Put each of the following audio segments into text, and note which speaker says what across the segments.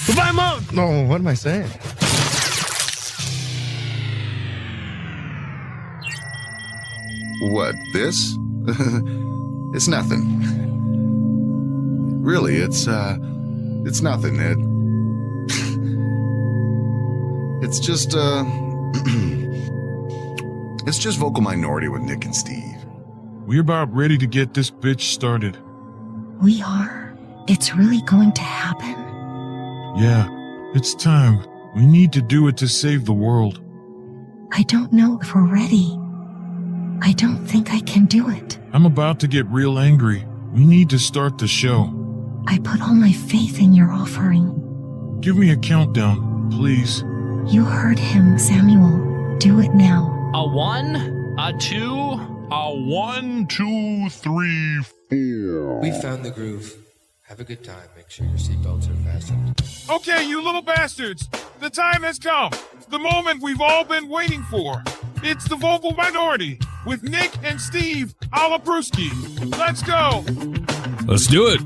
Speaker 1: Goodbye, Mom!
Speaker 2: No, what am I saying?
Speaker 3: What, this? It's nothing. Really, it's nothing, Ed. It's just, it's just vocal minority with Nick and Steve.
Speaker 4: We're about ready to get this bitch started.
Speaker 5: We are? It's really going to happen?
Speaker 4: Yeah, it's time. We need to do it to save the world.
Speaker 5: I don't know if we're ready. I don't think I can do it.
Speaker 4: I'm about to get real angry. We need to start the show.
Speaker 5: I put all my faith in your offering.
Speaker 4: Give me a countdown, please.
Speaker 5: You heard him, Samuel. Do it now.
Speaker 1: A 1, a 2,
Speaker 4: A 1, 2, 3, 4.
Speaker 6: We found the groove. Have a good time. Make sure your seatbelts are fastened.
Speaker 4: Okay, you little bastards. The time has come. The moment we've all been waiting for. It's the vocal minority with Nick and Steve a la Brewski. Let's go.
Speaker 7: Let's do it.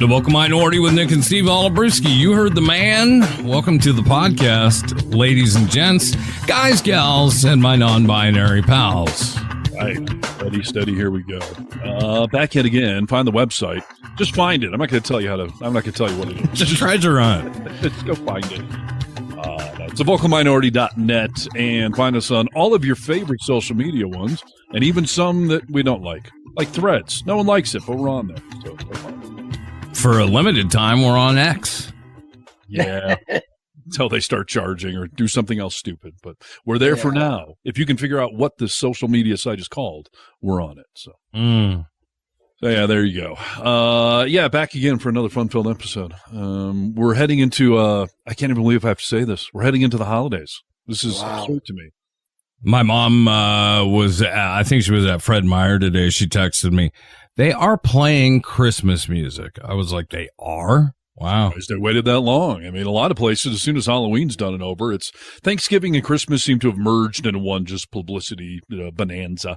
Speaker 7: The vocal minority with Nick and Steve a la Brewski. You heard the man. Welcome to the podcast, ladies and gents, guys, gals, and my non-binary pals.
Speaker 8: Right. Ready, steady, here we go. Back yet again. Find the website. Just find it. I'm not going to tell you how to. I'm not going to tell you what it is.
Speaker 7: Just treasure hunt.
Speaker 8: Just go find it. It's vocalminority.net, and find us on all of your favorite social media ones, and even some that we don't like Threads. No one likes it, but we're on there. So go find it.
Speaker 7: For a limited time, we're on X.
Speaker 8: Yeah. Until they start charging or do something else stupid. But we're there for now. If you can figure out what this social media site is called, we're on it. So, So yeah, there you go. Back again for another fun-filled episode. We're heading into, I can't even believe I have to say this. We're heading into the holidays. This is absurd to me.
Speaker 7: My mom I think she was at Fred Meyer today. She texted me. They are playing Christmas music. I was like, they are? Wow.
Speaker 8: They waited that long. I mean, a lot of places, as soon as Halloween's done and over, it's Thanksgiving and Christmas seem to have merged into one just publicity bonanza.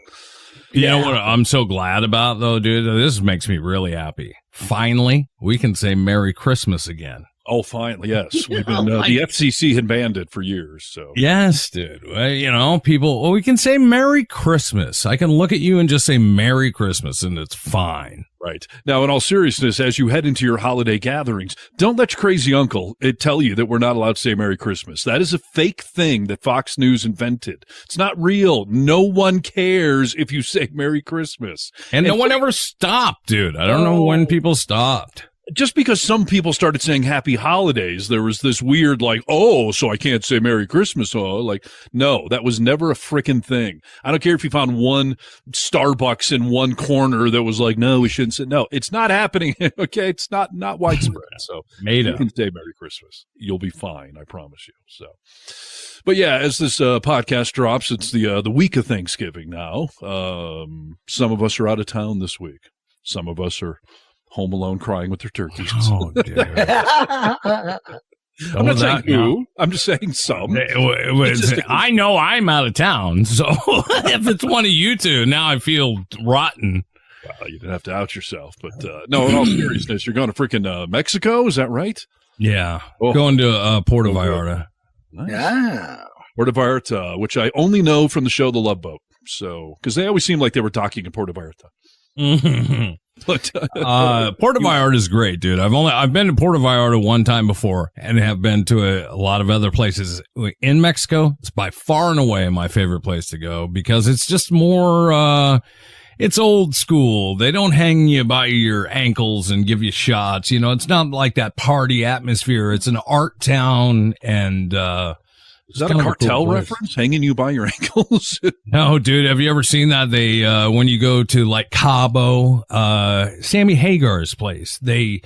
Speaker 7: You know what I'm so glad about, though, dude? This makes me really happy. Finally, we can say Merry Christmas again.
Speaker 8: Oh, finally, yes. We've been the FCC had banned it for years. So
Speaker 7: yes, dude. Well, people, we can say Merry Christmas. I can look at you and just say Merry Christmas, and it's fine.
Speaker 8: Right. Now, in all seriousness, as you head into your holiday gatherings, don't let your crazy uncle tell you that we're not allowed to say Merry Christmas. That is a fake thing that Fox News invented. It's not real. No one cares if you say Merry Christmas.
Speaker 7: And no one ever stopped, dude. I don't know when people stopped.
Speaker 8: Just because some people started saying Happy Holidays, there was this weird so I can't say Merry Christmas. No, that was never a frickin' thing. I don't care if you found one Starbucks in one corner that was like, no, we shouldn't say. No, it's not happening. Okay, it's not widespread. So
Speaker 7: you
Speaker 8: can say Merry Christmas. You'll be fine, I promise you. So, but yeah, as this podcast drops, it's the week of Thanksgiving now. Some of us are out of town this week. Some of us are home alone crying with their turkeys.
Speaker 7: Oh, dude.
Speaker 8: I'm not saying who. I'm just saying some.
Speaker 7: I know I'm out of town, so if it's one of you two, now I feel rotten.
Speaker 8: Well, you didn't have to out yourself, but no, in all seriousness, you're going to freaking Mexico, is that right?
Speaker 7: Yeah, going to Puerto Vallarta.
Speaker 8: Nice. Yeah. Puerto Vallarta, which I only know from the show The Love Boat. So, because they always seem like they were talking in Puerto Vallarta.
Speaker 7: Mm-hmm. But Puerto Vallarta is great, dude. I've been to Puerto Vallarta one time before and have been to a lot of other places in Mexico. It's by far and away my favorite place to go because it's just more, it's old school. They don't hang you by your ankles and give you shots. It's not like that party atmosphere. It's an art town and,
Speaker 8: is that a cartel reference? Hanging you by your ankles?
Speaker 7: No, dude. Have you ever seen that? They, when you go to like Cabo, Sammy Hagar's place, they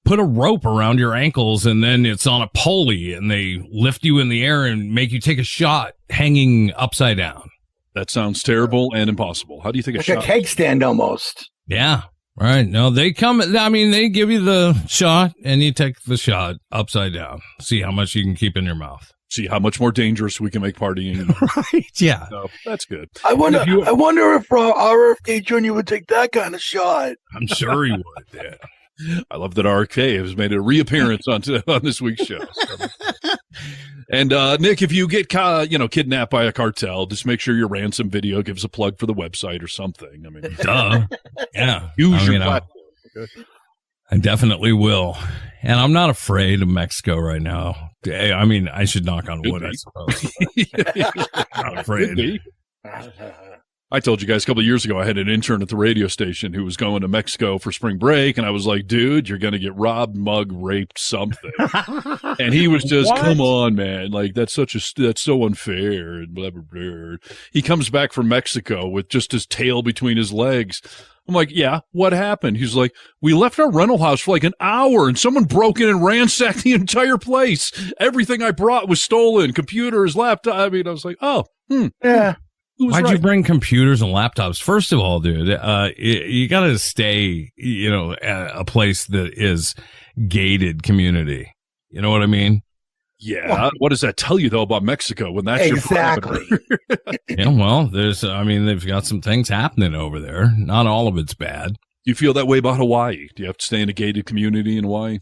Speaker 7: put a rope around your ankles and then it's on a pulley and they lift you in the air and make you take a shot hanging upside down.
Speaker 8: That sounds terrible and impossible. How do you think
Speaker 9: a keg stand almost?
Speaker 7: Yeah. Right. No, they give you the shot and you take the shot upside down. See how much you can keep in your mouth.
Speaker 8: See how much more dangerous we can make partying.
Speaker 7: Right, yeah.
Speaker 8: So, that's good.
Speaker 9: I wonder if RFK Jr. would take that kind of shot.
Speaker 7: I'm sure he would, yeah.
Speaker 8: I love that RK has made a reappearance on this week's show. And Nick, if you get kidnapped by a cartel, just make sure your ransom video gives a plug for the website or something. I mean,
Speaker 7: duh. Yeah.
Speaker 8: Use your platform. Okay?
Speaker 7: I definitely will. And I'm not afraid of Mexico right now. I mean, I should knock on wood, I suppose. I'm not afraid.
Speaker 8: I told you guys a couple of years ago I had an intern at the radio station who was going to Mexico for spring break, and I was like, dude, you're going to get robbed, mugged, raped, something. And he was just, come on, man. Like, that's so unfair, and blah, blah, blah. He comes back from Mexico with just his tail between his legs. I'm like, yeah, what happened? He's like, we left our rental house for like an hour, and someone broke in and ransacked the entire place. Everything I brought was stolen, computers, laptop. I mean, I was like, oh,
Speaker 9: yeah.
Speaker 7: Why'd you bring computers and laptops? First of all, dude, you got to stay, at a place that is gated community. You know what I mean?
Speaker 8: Yeah. What does that tell you though about Mexico when that's
Speaker 9: exactly?
Speaker 7: Yeah. Well, they've got some things happening over there. Not all of it's bad.
Speaker 8: Do you feel that way about Hawaii? Do you have to stay in a gated community in Hawaii?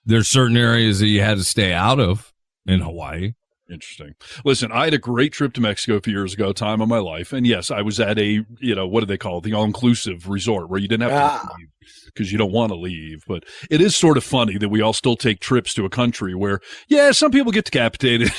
Speaker 7: There's certain areas that you had to stay out of in Hawaii.
Speaker 8: Interesting. Listen, I had a great trip to Mexico a few years ago, time of my life. And yes, I was at a, what do they call it? The all-inclusive resort where you didn't have to leave because you don't want to leave. But it is sort of funny that we all still take trips to a country where, yeah, some people get decapitated,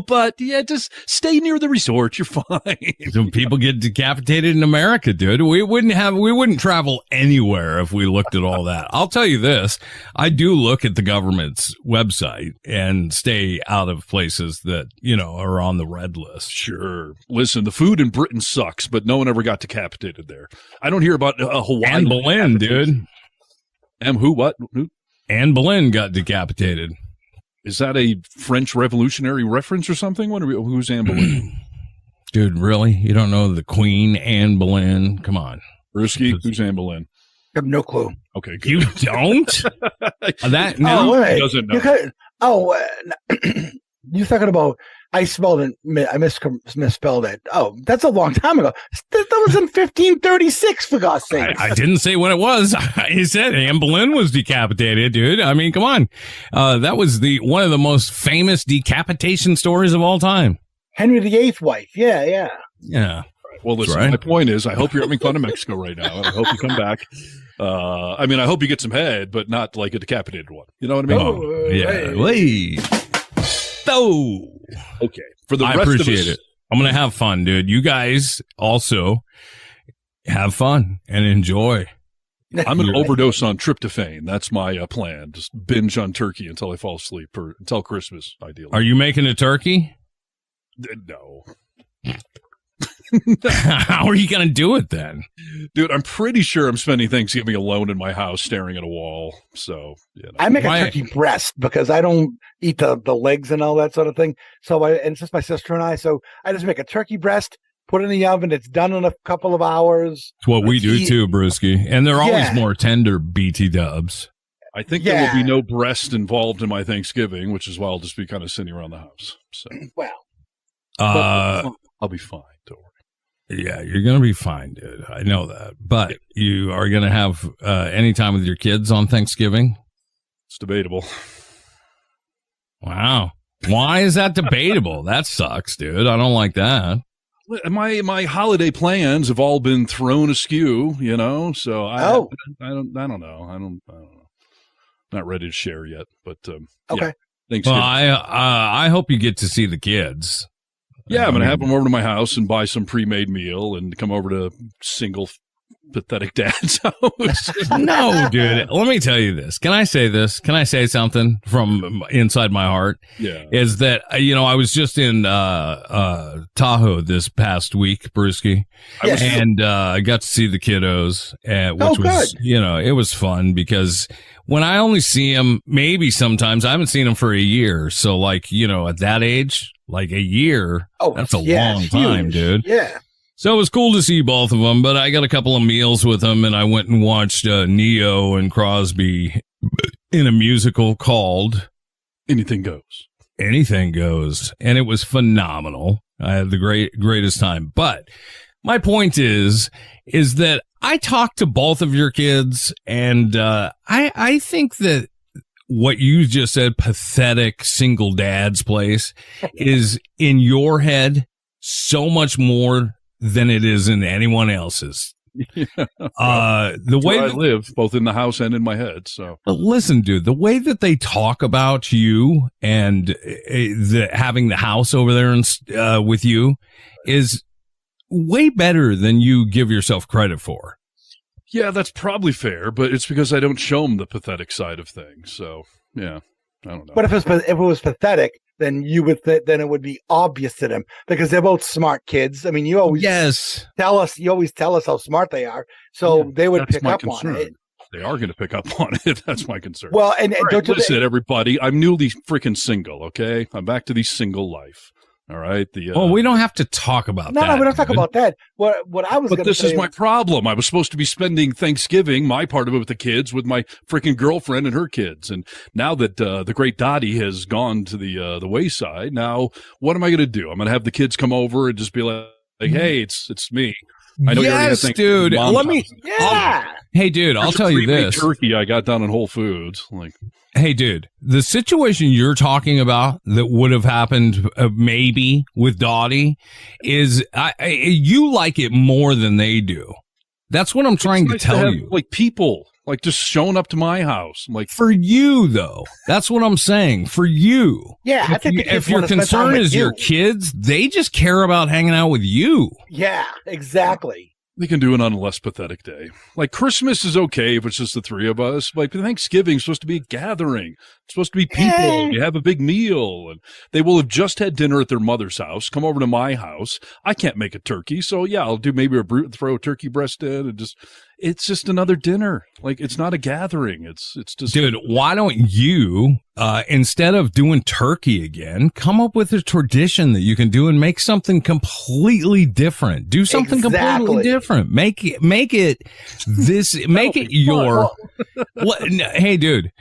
Speaker 8: but yeah, just stay near the resort. You're fine.
Speaker 7: Some people get decapitated in America, dude. We wouldn't travel anywhere if we looked at all that. I'll tell you this. I do look at the government's website and stay out of places that, are on the red list.
Speaker 8: Sure. Listen, the food in Britain sucks, but no one ever got decapitated there. I don't hear about Hawaii.
Speaker 7: Anne Boleyn, dude.
Speaker 8: Who? What? Who?
Speaker 7: Anne Boleyn got decapitated.
Speaker 8: Is that a French Revolutionary reference or something? Who's Anne Boleyn?
Speaker 7: Dude, really? You don't know the Queen Anne Boleyn? Come on.
Speaker 8: Brewski, who's Anne Boleyn?
Speaker 9: I have no clue.
Speaker 8: Okay, good.
Speaker 7: You don't?
Speaker 8: Doesn't know.
Speaker 9: You're talking about, I spelled it, I misspelled it. Oh, that's a long time ago. That was in 1536, for God's sake.
Speaker 7: I didn't say when it was. I said Anne Boleyn was decapitated, dude. I mean, come on. That was one of the most famous decapitation stories of all time.
Speaker 9: Henry VIII's wife. Yeah.
Speaker 7: Yeah.
Speaker 8: Well, listen, my point is, I hope you're having fun in Mexico right now, and I hope you come back. I hope you get some head, but not like a decapitated one. You know what I mean?
Speaker 7: Oh, yeah. Wait. Oh.
Speaker 8: Okay. For the
Speaker 7: I
Speaker 8: rest
Speaker 7: appreciate
Speaker 8: of us,
Speaker 7: it. I'm going to have fun, dude. You guys also have fun and enjoy.
Speaker 8: I'm going to overdose on tryptophan. That's my plan. Just binge on turkey until I fall asleep, or until Christmas, ideally.
Speaker 7: Are you making a turkey?
Speaker 8: No.
Speaker 7: How are you going to do it then?
Speaker 8: Dude, I'm pretty sure I'm spending Thanksgiving alone in my house staring at a wall. So,
Speaker 9: I make a turkey breast because I don't eat the legs and all that sort of thing. So and it's just my sister and I. So I just make a turkey breast, put it in the oven. It's done in a couple of hours.
Speaker 7: It's what we do too, Brewski. And they're always more tender BT dubs.
Speaker 8: I think there will be no breast involved in my Thanksgiving, which is why I'll just be kind of sitting around the house. So, I'll be fine. Don't worry.
Speaker 7: Yeah, you're going to be fine, dude. I know that. But you are going to have any time with your kids on Thanksgiving?
Speaker 8: It's debatable.
Speaker 7: Wow. Why is that debatable? That sucks, dude. I don't like that.
Speaker 8: My holiday plans have all been thrown askew, so I don't know. I don't know. Not ready to share yet, but
Speaker 9: okay.
Speaker 8: Thanks.
Speaker 7: Well, I hope you get to see the kids.
Speaker 8: Yeah, I'm going to have them over to my house and buy some pre-made meal and come over to single pathetic dad's house.
Speaker 7: No, dude. Let me tell you this. Can I say this? Can I say something from inside my heart?
Speaker 8: Yeah.
Speaker 7: Is that, I was just in Tahoe this past week, Brewski.
Speaker 9: Yes.
Speaker 7: And I got to see the kiddos, which was, it was fun because when I only see them, maybe sometimes, I haven't seen them for a year. So at that age, like a year, that's a long time, dude.
Speaker 9: Yeah.
Speaker 7: So it was cool to see both of them, but I got a couple of meals with them, and I went and watched Neo and Crosby in a musical called
Speaker 8: Anything Goes.
Speaker 7: Anything Goes, and it was phenomenal. I had the greatest time. But My point is that I talked to both of your kids, and I think that what you just said, pathetic single dad's place, is in your head so much more than it is in anyone else's. The way
Speaker 8: I live, both in the house and in my head. So,
Speaker 7: but listen, dude, the way that they talk about you and having the house over there and with you is way better than you give yourself credit for.
Speaker 8: Yeah, that's probably fair, but it's because I don't show them the pathetic side of things. So, yeah, I don't know.
Speaker 9: But if it was pathetic, then you would then it would be obvious to them because they're both smart kids. I mean, you always tell us how smart they are, so they would pick up on it.
Speaker 8: They are going to pick up on it. That's my concern.
Speaker 9: Well, and
Speaker 8: right, listen, everybody, I'm newly freaking single. Okay, I'm back to the single life. All right.
Speaker 7: Well, we don't have to talk about that.
Speaker 9: No, we don't talk about that. What I was.
Speaker 8: But this is my problem. I was supposed to be spending Thanksgiving, my part of it with the kids, with my freaking girlfriend and her kids. And now that the great Dottie has gone to the wayside, now what am I going to do? I'm going to have the kids come over and just be like, hey, it's me. I know
Speaker 7: yes, dude. Let me.
Speaker 9: Yeah.
Speaker 7: Hey, dude. I'll tell you this.
Speaker 8: Turkey I got down in Whole Foods. Like,
Speaker 7: hey, dude. The situation you're talking about that would have happened maybe with Dottie is you like it more than they do. That's what I'm trying to tell you.
Speaker 8: Like people, like just showing up to my house. I'm like,
Speaker 7: for you though. That's what I'm saying. For you.
Speaker 9: Yeah, I think
Speaker 7: if your concern is your kids, they just care about hanging out with you.
Speaker 9: Yeah, exactly.
Speaker 8: They can do it on a less pathetic day. Like Christmas is okay if it's just the three of us. Like Thanksgiving's supposed to be a gathering. It's supposed to be people. You have a big meal, and they will have just had dinner at their mother's house. Come over to my house. I can't make a turkey, so yeah, I'll do maybe throw a turkey breast in, and it's just another dinner. Like it's not a gathering. It's just.
Speaker 7: Dude, why don't you instead of doing turkey again, come up with a tradition that you can do and make something completely different. Do something completely different. Make it your. Hey, dude,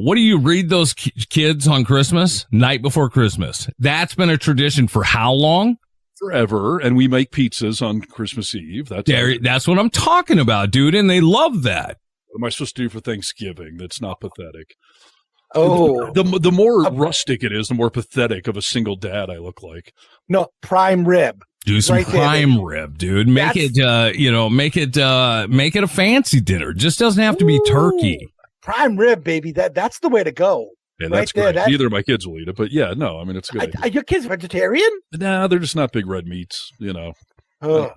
Speaker 7: what do you read those kids on Christmas? Night before Christmas. That's been a tradition for how long?
Speaker 8: Forever, and we make pizzas on Christmas Eve.
Speaker 7: That's what I'm talking about, dude, and they love that.
Speaker 8: What am I supposed to do for Thanksgiving that's not pathetic?
Speaker 9: Oh.
Speaker 8: The more rustic it is, the more pathetic of a single dad I look like.
Speaker 9: No, prime rib.
Speaker 7: Do some prime rib, dude. Make it a fancy dinner. Just doesn't have to be turkey.
Speaker 9: Prime rib, baby. That's the way to go.
Speaker 8: Yeah, that's great. Neither of my kids will eat it, but yeah, no, I mean, it's good.
Speaker 9: Are your kids vegetarian?
Speaker 8: Nah, they're just not big red meats, you know.
Speaker 9: Oh,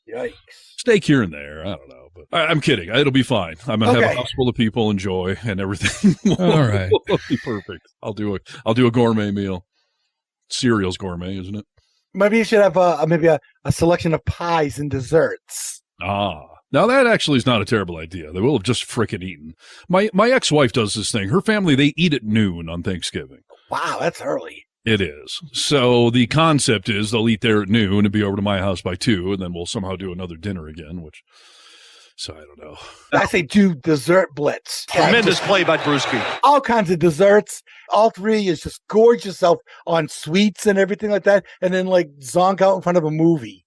Speaker 9: yikes.
Speaker 8: Steak here and there. I don't know, but I'm kidding. It'll be fine. I'm going to have a house full of people, enjoy, and everything.
Speaker 7: All right.
Speaker 8: It'll be perfect. I'll do a gourmet meal. Cereal's gourmet, isn't it?
Speaker 9: Maybe you should have a selection of pies and desserts.
Speaker 8: Now that actually is not a terrible idea. They will have just frickin' eaten. My ex-wife does this thing. Her family, they eat at noon on Thanksgiving.
Speaker 9: Wow, that's early.
Speaker 8: It is. So the concept is they'll eat there at noon and be over to my house by 2, and then we'll somehow do another dinner again, so I don't know.
Speaker 9: I say do dessert blitz.
Speaker 1: Tremendous play by Brewski.
Speaker 9: All kinds of desserts. All three is just gorge yourself on sweets and everything like that, and then like zonk out in front of a movie.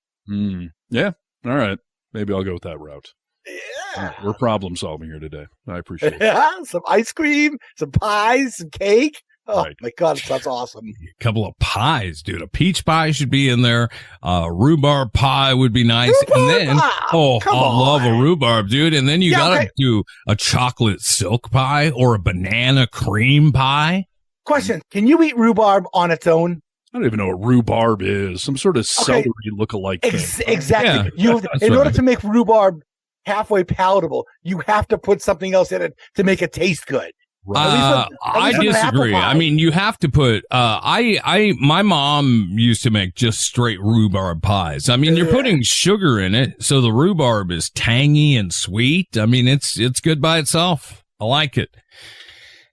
Speaker 8: Yeah. All right. Maybe I'll go with that route.
Speaker 9: Yeah.
Speaker 8: We're problem solving here today. I appreciate it.
Speaker 9: Yeah, some ice cream, some pies, some cake. Oh,
Speaker 8: right.
Speaker 9: My God, it sounds awesome.
Speaker 7: A couple of pies, dude. A peach pie should be in there. Rhubarb pie would be nice. And then, I love a rhubarb, dude. And then you gotta do a chocolate silk pie or a banana cream pie.
Speaker 9: Question. Can you eat rhubarb on its own?
Speaker 8: I don't even know what rhubarb is. Some sort of celery look-alike thing.
Speaker 9: Exactly. Yeah, in order to make rhubarb halfway palatable, you have to put something else in it to make it taste good.
Speaker 7: I disagree. I mean, you have to put, my mom used to make just straight rhubarb pies. I mean, you're putting sugar in it, so the rhubarb is tangy and sweet. I mean, it's good by itself. I like it.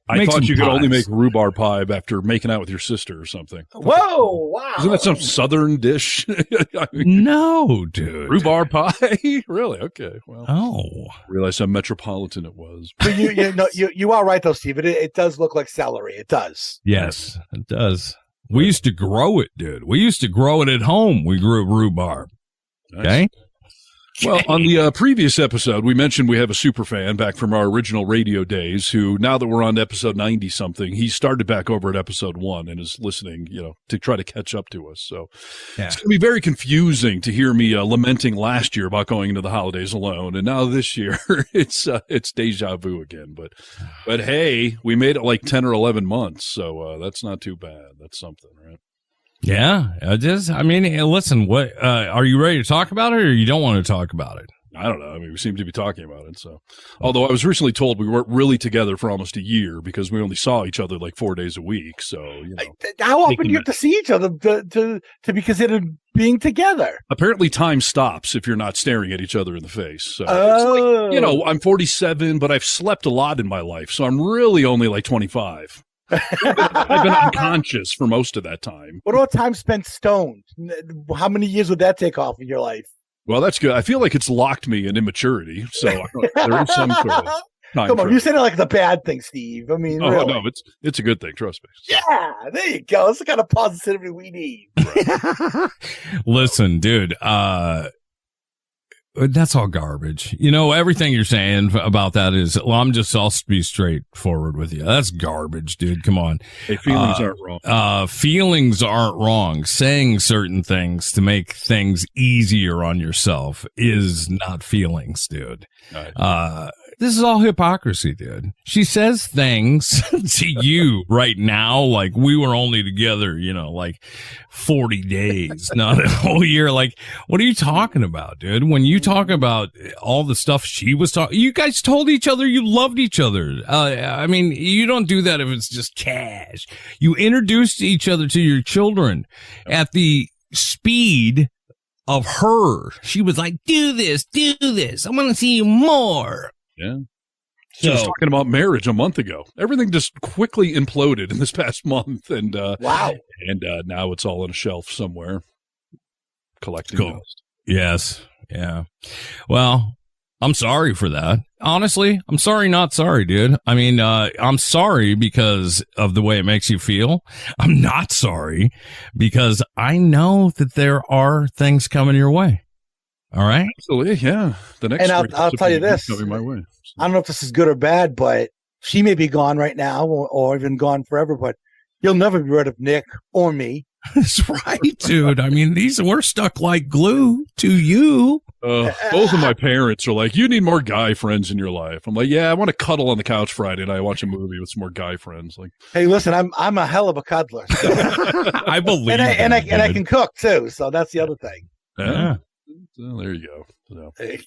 Speaker 8: I thought you could only make rhubarb pie after making out with your sister or something.
Speaker 9: Whoa, wow.
Speaker 8: Isn't that some southern dish?
Speaker 7: I mean, no, dude.
Speaker 8: Rhubarb pie? Really? Okay. Well,
Speaker 7: I
Speaker 8: realized how metropolitan it was.
Speaker 9: But you are right, though, Steve. It does look like celery. It does.
Speaker 7: Yes, it does. We used to grow it, dude. We used to grow it at home. We grew rhubarb.
Speaker 8: Nice.
Speaker 7: Okay.
Speaker 8: Well, on the previous episode, we mentioned we have a super fan back from our original radio days who, now that we're on to episode 90-something, he started back over at episode 1 and is listening, to try to catch up to us. So It's going to be very confusing to hear me lamenting last year about going into the holidays alone. And now this year, it's deja vu again. But hey, we made it like 10 or 11 months. So that's not too bad. That's something, right?
Speaker 7: Yeah, listen, what, are you ready to talk about it or you don't want to talk about it?
Speaker 8: I don't know. I mean, we seem to be talking about it. So, although I was recently told we weren't really together for almost a year because we only saw each other like 4 days a week. So,
Speaker 9: how often do you have to see each other to be considered being together?
Speaker 8: Apparently, time stops if you're not staring at each other in the face. So, it's like, I'm 47, but I've slept a lot in my life, so I'm really only like 25. I've been unconscious for most of that time.
Speaker 9: What about time spent stoned? How many years would that take off of your life?
Speaker 8: Well, that's good. I feel like it's locked me in immaturity. So there is some sort of time.
Speaker 9: Come on, you said it like the bad thing, Steve. I mean, really.
Speaker 8: No, it's a good thing. Trust me. So.
Speaker 9: Yeah, there you go. That's the kind of positivity we need.
Speaker 7: Listen, dude, that's all garbage. Everything you're saying about that is, I'll be straightforward with you. That's garbage, dude. Come on.
Speaker 8: Hey, feelings aren't wrong.
Speaker 7: Feelings aren't wrong. Saying certain things to make things easier on yourself is not feelings, dude. This is all hypocrisy, dude. She says things to you right now like we were only together, like 40 days, not a whole year. Like, what are you talking about, dude? When you talk about all the stuff she was talking, you guys told each other you loved each other. You don't do that if it's just cash. You introduced each other to your children at the speed of her. She was like, do this. I want to see you more.
Speaker 8: Yeah. She was talking about marriage a month ago. Everything just quickly imploded in this past month. And
Speaker 9: wow.
Speaker 8: And now it's all on a shelf somewhere collecting dust.
Speaker 7: Yes. Yeah. Well, I'm sorry for that. Honestly, I'm sorry, not sorry, dude. I'm sorry because of the way it makes you feel. I'm not sorry because I know that there are things coming your way. All right.
Speaker 8: Absolutely, yeah. The next,
Speaker 9: and I'll tell you this.
Speaker 8: Coming my way.
Speaker 9: I don't know if this is good or bad, but she may be gone right now, or even gone forever. But you'll never be rid of Nick or me.
Speaker 7: That's right, dude. We're stuck like glue to you.
Speaker 8: Both of my parents are like, you need more guy friends in your life. I'm like, yeah, I want to cuddle on the couch Friday night. I watch a movie with some more guy friends. Like,
Speaker 9: hey, listen, I'm a hell of a cuddler. So.
Speaker 7: I believe,
Speaker 9: and I can cook too. So that's the other thing.
Speaker 8: Yeah. So there you go. So. Hey.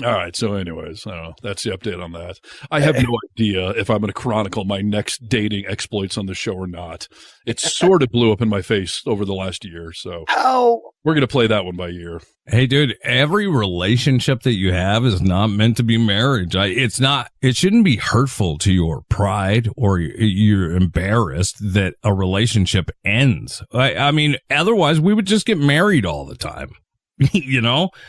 Speaker 8: All right. So anyways, I don't know. That's the update on that. I have no idea if I'm going to chronicle my next dating exploits on the show or not. It sort of blew up in my face over the last year. So we're going to play that one by ear.
Speaker 7: Hey, dude, every relationship that you have is not meant to be marriage. It shouldn't be hurtful to your pride or you're embarrassed that a relationship ends. Otherwise we would just get married all the time.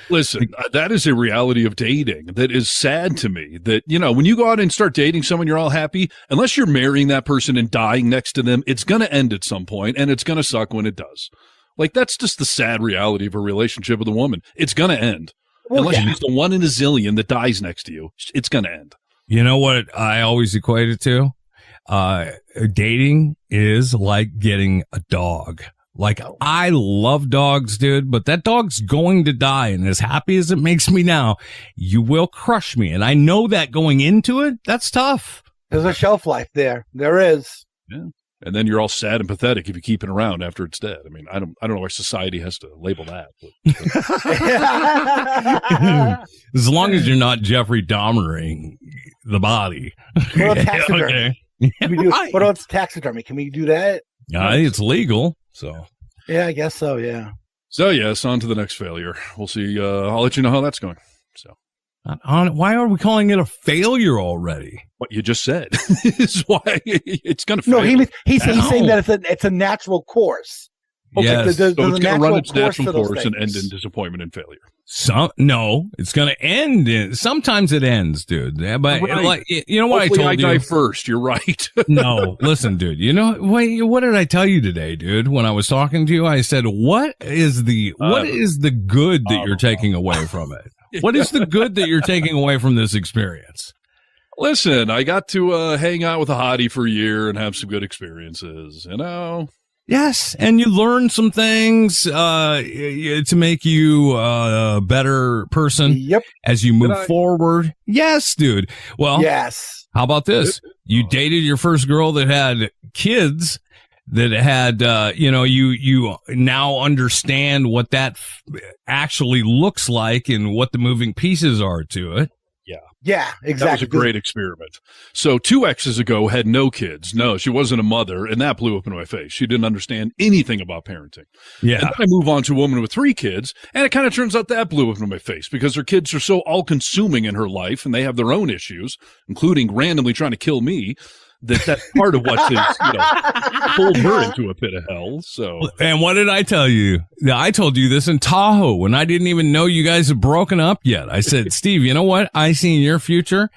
Speaker 8: Listen, that is a reality of dating that is sad to me. That, when you go out and start dating someone, you're all happy. Unless you're marrying that person and dying next to them, it's going to end at some point, and it's going to suck when it does. Like, that's just the sad reality of a relationship with a woman. It's going to end. Unless you're just the one in a zillion that dies next to you, it's going to end.
Speaker 7: You know what I always equate it to? Dating is like getting a dog. Like, I love dogs, dude, but that dog's going to die. And as happy as it makes me now, you will crush me. And I know that going into it, that's tough.
Speaker 9: There's a shelf life there. There is.
Speaker 8: Yeah. And then you're all sad and pathetic if you keep it around after it's dead. I don't know why society has to label that.
Speaker 7: As long as you're not Jeffrey Dahmering the body.
Speaker 9: What about taxidermy? Okay. What about taxidermy? Can we do that?
Speaker 7: It's legal. So
Speaker 9: yeah, I guess so. Yeah.
Speaker 8: So yes, on to the next failure. We'll see. I'll let you know how that's going. So,
Speaker 7: why are we calling it a failure already?
Speaker 8: What you just said is why it's going to fail.
Speaker 9: No, he's saying that it's a natural course
Speaker 7: Yes.
Speaker 8: So it's going to run its
Speaker 9: course
Speaker 8: natural
Speaker 9: to those
Speaker 8: course and end
Speaker 9: things.
Speaker 8: in disappointment and failure.
Speaker 7: No, it's going to end. Sometimes it ends, dude. Yeah, but
Speaker 8: Right.
Speaker 7: like, you know what
Speaker 8: Hopefully
Speaker 7: I told
Speaker 8: die
Speaker 7: you?
Speaker 8: first. You're right.
Speaker 7: No, listen, dude. You know, wait, what did I tell you today, dude? When I was talking to you, I said, what is the good that you're taking away from it? What is the good that you're taking away from this experience?
Speaker 8: Listen, I got to hang out with a hottie for a year and have some good experiences, you know?
Speaker 7: Yes, and you learn some things to make you a better person
Speaker 9: Yep.
Speaker 7: as you move forward. Yes, dude. Well,
Speaker 9: Yes.
Speaker 7: how about this? You dated your first girl that had kids, that had, you now understand what that actually looks like and what the moving pieces are to it.
Speaker 9: Yeah, exactly.
Speaker 8: That was a great experiment. So 2 exes ago had no kids. No, she wasn't a mother, and that blew up in my face. She didn't understand anything about parenting.
Speaker 7: Yeah.
Speaker 8: And then I move on to a woman with 3 kids, and it kind of turns out that blew up in my face because her kids are so all-consuming in her life, and they have their own issues, including randomly trying to kill me. That's part of what pulled her into a pit of hell. So,
Speaker 7: and what did I tell you? I told you this in Tahoe when I didn't even know you guys had broken up yet. I said, Steve, you know what I see in your future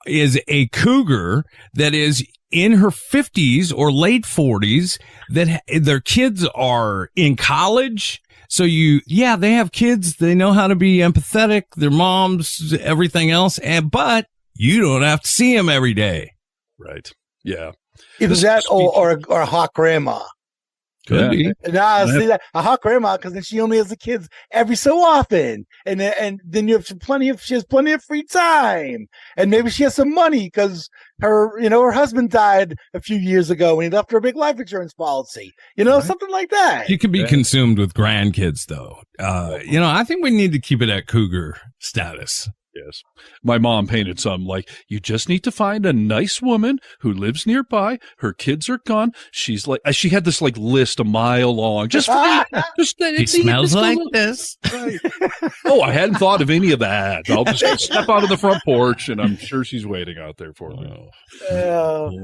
Speaker 7: is a cougar that is in her 50s or late 40s that their kids are in college. So they have kids. They know how to be empathetic. Their moms, everything else. But you don't have to see them every day.
Speaker 8: Right. Yeah.
Speaker 9: Either that or a hot grandma.
Speaker 7: Could be.
Speaker 9: Nah, see that a hot grandma because then she only has the kids every so often, and then she has plenty of free time, and maybe she has some money because her husband died a few years ago and he left her a big life insurance policy, something like that.
Speaker 7: You could be consumed with grandkids, though. I think we need to keep it at cougar status.
Speaker 8: Yes. My mom painted some like, you just need to find a nice woman who lives nearby. Her kids are gone. She's like, she had this like list a mile long. Just
Speaker 7: He smells like this.
Speaker 8: Right. Oh, I hadn't thought of any of that. I'll just step out of the front porch and I'm sure she's waiting out there for me.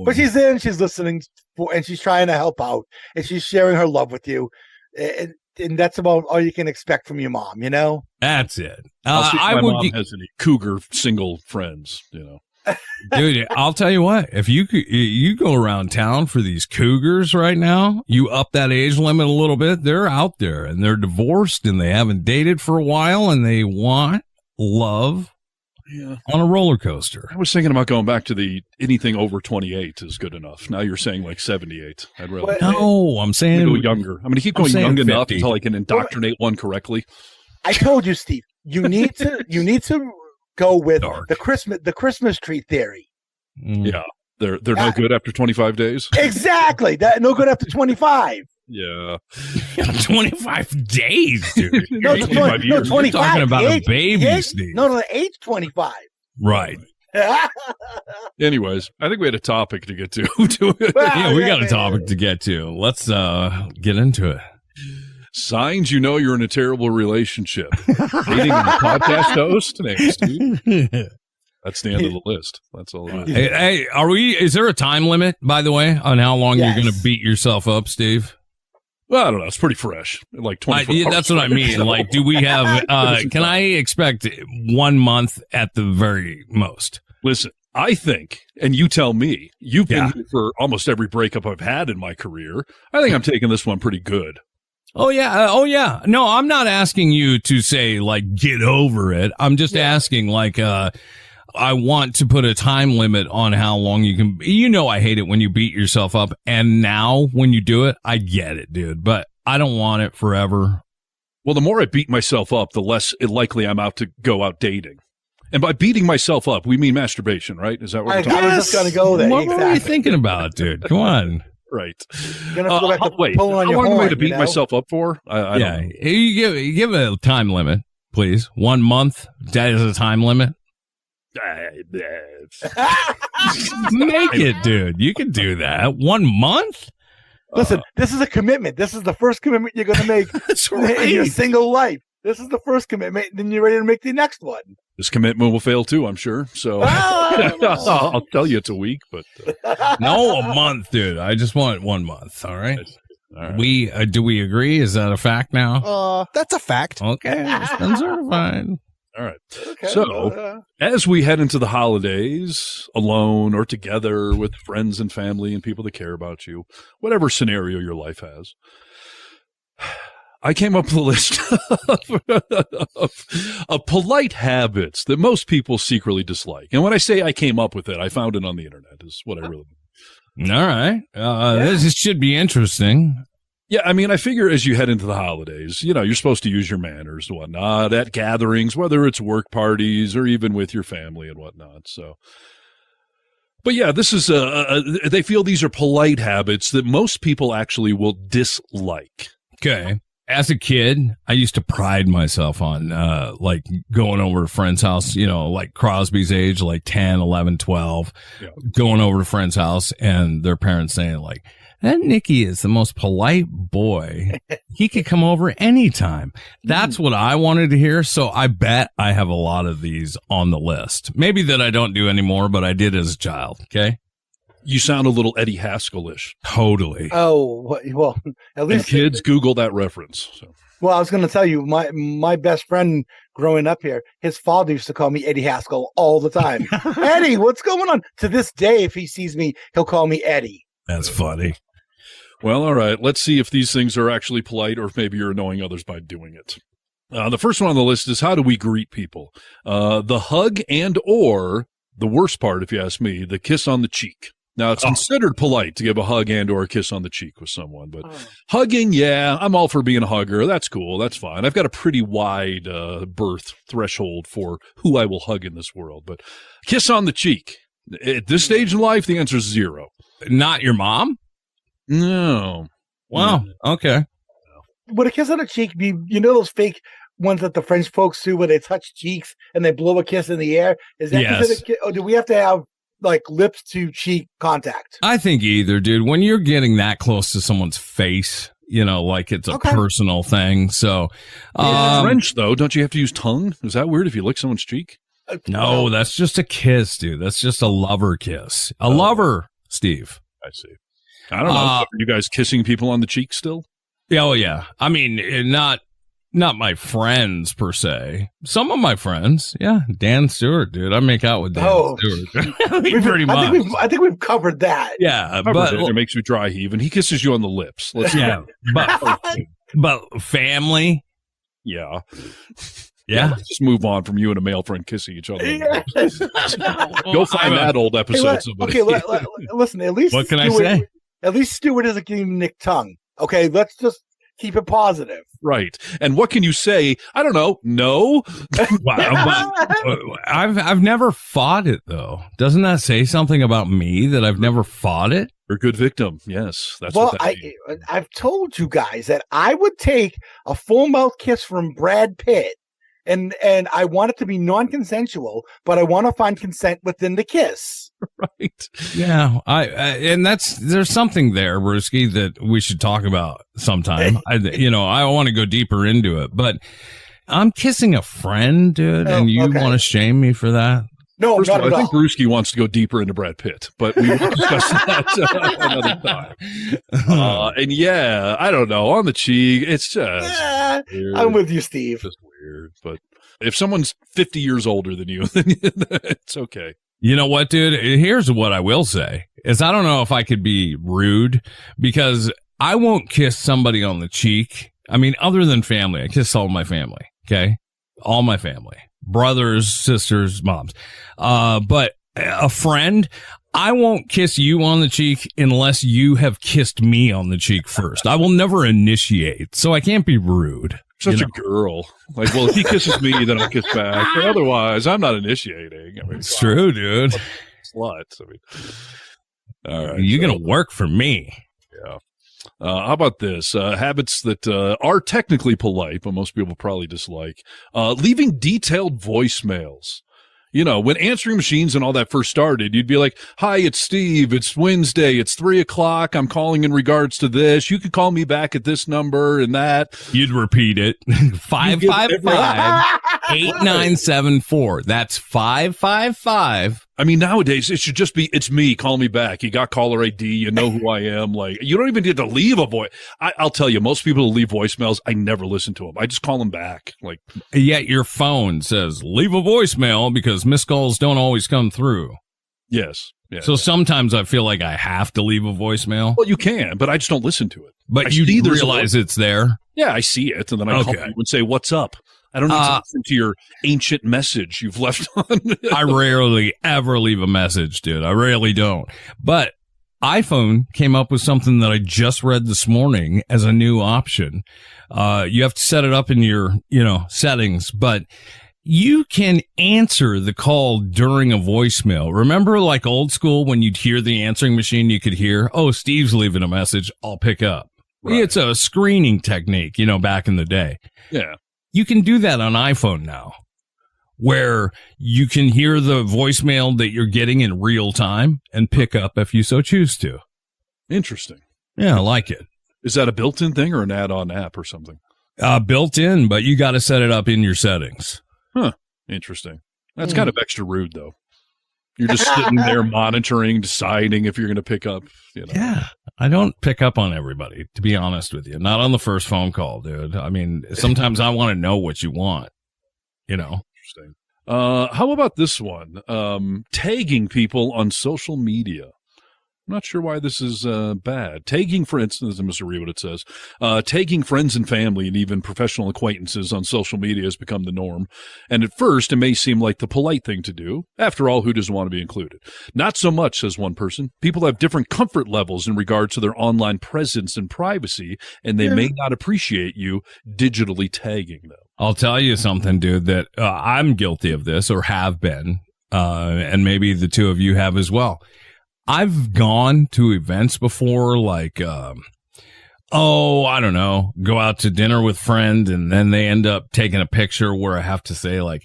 Speaker 9: But she's she's listening and she's trying to help out and she's sharing her love with you. And that's about all you can expect from your mom,
Speaker 7: That's it.
Speaker 8: I'll see if my mom has any cougar single friends,
Speaker 7: Dude, I'll tell you what. If you go around town for these cougars right now, you up that age limit a little bit, they're out there and they're divorced and they haven't dated for a while and they want love on a roller coaster.
Speaker 8: I was thinking about going back to anything over 28 is good enough. Now you're saying like 78. I'd rather
Speaker 7: No, I'm saying
Speaker 8: go younger. I'm going to keep going young
Speaker 7: 50.
Speaker 8: enough until I can indoctrinate one correctly.
Speaker 9: I told you, Steve, you need to go with the Christmas tree theory.
Speaker 8: Yeah. They're no good after 25 days.
Speaker 9: Exactly. That no good after 25.
Speaker 8: Yeah.
Speaker 7: 25 days, dude.
Speaker 9: No, 25
Speaker 7: You're talking about a baby, Steve.
Speaker 9: No, the age 25.
Speaker 7: Right.
Speaker 8: Anyways, I think we had a topic to get to.
Speaker 7: Yeah, we got a topic to get to. Let's get into it.
Speaker 8: Signs you know you're in a terrible relationship. Dating a podcast host? Named Steve. That's the end of the list. That's all it is.
Speaker 7: Hey, is there a time limit, by the way, on how long you're going to beat yourself up, Steve?
Speaker 8: Well, I don't know. It's pretty fresh. Like 24 hours.
Speaker 7: That's what I mean. Like, do we have, can I expect 1 month at the very most?
Speaker 8: Listen, I think, and you tell me, you've been here for almost every breakup I've had in my career. I think I'm taking this one pretty good.
Speaker 7: Oh, yeah. No, I'm not asking you to say, like, get over it. I'm just asking, like, I want to put a time limit on how long you can. I hate it when you beat yourself up. And now when you do it, I get it, dude. But I don't want it forever.
Speaker 8: Well, the more I beat myself up, the less likely I'm out to go out dating. And by beating myself up, we mean masturbation, right? Is that what we're talking about?
Speaker 9: I was just going to go there.
Speaker 7: What were you thinking about, dude? Come on.
Speaker 8: Right.
Speaker 9: You're going to go back to
Speaker 8: wait,
Speaker 9: pulling on
Speaker 8: how
Speaker 9: your
Speaker 8: long am I
Speaker 9: horn,
Speaker 8: to beat myself up for? I don't know.
Speaker 7: You give a time limit, please. 1 month. That is a time limit. Make it, dude. You can do that. 1 month?
Speaker 9: Listen, this is a commitment. This is the first commitment you're going to make
Speaker 7: That's right.
Speaker 9: in your single life. This is the first commitment. Then you're ready to make the next one.
Speaker 8: This commitment will fail too, I'm sure. So I'll tell you it's a week, but
Speaker 7: No, a month, dude. I just want 1 month. All right. right. Do we agree? Is that a fact now?
Speaker 2: That's a fact.
Speaker 7: Okay, it's been certified.
Speaker 8: All right.
Speaker 9: Okay.
Speaker 8: So, as we head into the holidays, alone or together with friends and family and people that care about you, whatever scenario your life has, I came up with a list of polite habits that most people secretly dislike. And when I say I came up with it, I found it on the internet is what I really mean.
Speaker 7: All right. This should be interesting.
Speaker 8: Yeah, I mean, I figure as you head into the holidays, you're supposed to use your manners and whatnot at gatherings, whether it's work parties or even with your family and whatnot. So, but yeah, this is they feel these are polite habits that most people actually will dislike.
Speaker 7: Okay. As a kid, I used to pride myself on, like going over to a friend's house, like Crosby's age, like 10, 11, 12, going over to a friend's house and their parents saying like, that Nicky is the most polite boy. He could come over anytime. That's what I wanted to hear. So I bet I have a lot of these on the list. Maybe that I don't do anymore, but I did as a child. Okay.
Speaker 8: You sound a little Eddie Haskell-ish.
Speaker 7: Totally.
Speaker 9: Oh, well, at least
Speaker 8: and kids Google that reference. So.
Speaker 9: Well, I was going to tell you, my best friend growing up here, his father used to call me Eddie Haskell all the time. Eddie, what's going on? To this day, if he sees me, he'll call me Eddie.
Speaker 7: That's funny.
Speaker 8: Well, all right. Let's see if these things are actually polite or if maybe you're annoying others by doing it. The first one on the list is how do we greet people? The hug and or, the worst part, if you ask me, the kiss on the cheek. Now, it's considered polite to give a hug and or a kiss on the cheek with someone, but hugging, yeah, I'm all for being a hugger. That's cool. That's fine. I've got a pretty wide birth threshold for who I will hug in this world, but kiss on the cheek. At this stage in life, the answer is 0.
Speaker 7: Not your mom?
Speaker 8: No.
Speaker 7: Wow. Okay.
Speaker 9: Would a kiss on the cheek be, those fake ones that the French folks do where they touch cheeks and they blow a kiss in the air? Is that
Speaker 7: yes.
Speaker 9: Or do we have to have like lips to cheek contact?
Speaker 7: I think either, dude. When you're getting that close to someone's face, like it's a personal thing. So,
Speaker 8: French though, don't you have to use tongue? Is that weird if you lick someone's cheek?
Speaker 7: No, that's just a kiss, dude. That's just a lover kiss. A lover, Steve.
Speaker 8: I see. I don't know. Are you guys kissing people on the cheek still?
Speaker 7: Yeah, oh yeah. I mean, not my friends per se. Some of my friends, yeah. Dan Stewart, dude. I make out with Dan Stewart. Pretty much.
Speaker 9: I think we've covered that.
Speaker 7: Yeah, but
Speaker 8: it makes me dry heave, and he kisses you on the lips.
Speaker 7: but family,
Speaker 8: yeah.
Speaker 7: Yeah.
Speaker 8: Let's just move on from you and a male friend kissing each other. Go find that old episode. Somebody.
Speaker 9: Okay, listen. At least
Speaker 7: what can I say?
Speaker 9: At least Stewart isn't giving Nick tongue. Okay, let's just keep it positive.
Speaker 8: Right. And what can you say? I don't know. No.
Speaker 7: Wow, but I've never fought it though. Doesn't that say something about me that I've never fought it?
Speaker 8: You're a good victim. Yes. That's
Speaker 9: well,
Speaker 8: what that means.
Speaker 9: I've told you guys that I would take a full mouth kiss from Brad Pitt. And I want it to be non-consensual, but I want to find consent within the kiss.
Speaker 8: Right.
Speaker 7: Yeah. And there's something there, Brewski, that we should talk about sometime. I want to go deeper into it, but I'm kissing a friend, dude, and you want to shame me for that?
Speaker 9: No,
Speaker 8: First
Speaker 9: not
Speaker 8: of all,
Speaker 9: at
Speaker 8: I think Brewski wants to go deeper into Brad Pitt, but we will discuss that another time. And yeah, I don't know. On the cheek, it's just weird.
Speaker 9: I'm with you, Steve.
Speaker 8: Just weird, but if someone's 50 years older than you, then it's okay.
Speaker 7: You know what, dude? Here's what I will say is I don't know if I could be rude because I won't kiss somebody on the cheek. I mean, other than family, I kiss all my family. Okay. All my family, brothers, sisters, moms. But a friend, I won't kiss you on the cheek unless you have kissed me on the cheek first. I will never initiate. So I can't be rude.
Speaker 8: Such a girl. Like, well, if he kisses me, then I'll kiss back. But otherwise, I'm not initiating. I mean,
Speaker 7: it's true, dude.
Speaker 8: Sluts. I mean, all right.
Speaker 7: You're going to work for me.
Speaker 8: Yeah. How about this? Habits that are technically polite, but most people probably dislike. Leaving detailed voicemails. You know, when answering machines and all that first started, you'd be like, hi, it's Steve. It's Wednesday. It's 3:00. I'm calling in regards to this. You could call me back at this number and that.
Speaker 7: You'd repeat it. 555. 8974. That's 555.
Speaker 8: I mean, nowadays it should just be, it's me, call me back. You got caller ID, you know who I am. Like, you don't even need to leave a voice. I'll tell you, most people who leave voicemails, I never listen to them. I just call them back. Like,
Speaker 7: yet your phone says leave a voicemail because missed calls don't always come through.
Speaker 8: yes. Yeah.
Speaker 7: So sometimes I feel like I have to leave a voicemail.
Speaker 8: Well, you can, but I just don't listen to it.
Speaker 7: But you realize it's there?
Speaker 8: Yeah, I see it, and then I call you and say, what's up? I don't need to listen to your ancient message you've left on.
Speaker 7: I rarely ever leave a message, dude. I really don't. But iPhone came up with something that I just read this morning as a new option. You have to set it up in your, settings, but you can answer the call during a voicemail. Remember, like old school, when you'd hear the answering machine, you could hear, oh, Steve's leaving a message, I'll pick up. Right. It's a screening technique, back in the day.
Speaker 8: Yeah.
Speaker 7: You can do that on iPhone now, where you can hear the voicemail that you're getting in real time and pick up if you so choose to.
Speaker 8: Interesting.
Speaker 7: Yeah, I like it.
Speaker 8: Is that a built-in thing or an add-on app or something?
Speaker 7: Built in, but you got to set it up in your settings.
Speaker 8: Huh. Interesting. That's kind of extra rude, though. You're just sitting there monitoring, deciding if you're going to pick up.
Speaker 7: Yeah. I don't pick up on everybody, to be honest with you. Not on the first phone call, dude. I mean, sometimes I want to know what you want,
Speaker 8: Interesting. How about this one? Tagging people on social media. I'm not sure why this is bad. Tagging, for instance, I'm just going to read what it says. Tagging friends and family and even professional acquaintances on social media has become the norm. And at first, it may seem like the polite thing to do. After all, who doesn't want to be included? Not so much, says one person. People have different comfort levels in regards to their online presence and privacy, and they may not appreciate you digitally tagging them.
Speaker 7: I'll tell you something, dude, that I'm guilty of this or have been, and maybe the two of you have as well. I've gone to events before, like, I don't know, go out to dinner with friends, and then they end up taking a picture where I have to say, like,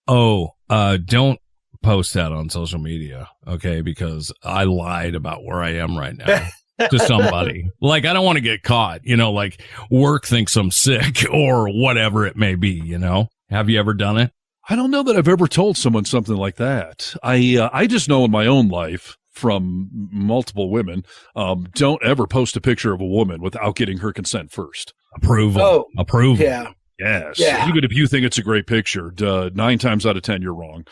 Speaker 7: don't post that on social media, okay, because I lied about where I am right now to somebody. Like, I don't want to get caught, like work thinks I'm sick or whatever it may be, Have you ever done it?
Speaker 8: I don't know that I've ever told someone something like that. I just know in my own life, from multiple women, don't ever post a picture of a woman without getting her consent first.
Speaker 7: Approval. Approval.
Speaker 9: Yeah.
Speaker 8: Yes.
Speaker 9: Yeah.
Speaker 8: Even if you think it's a great picture, 9 times out of 10, you're wrong.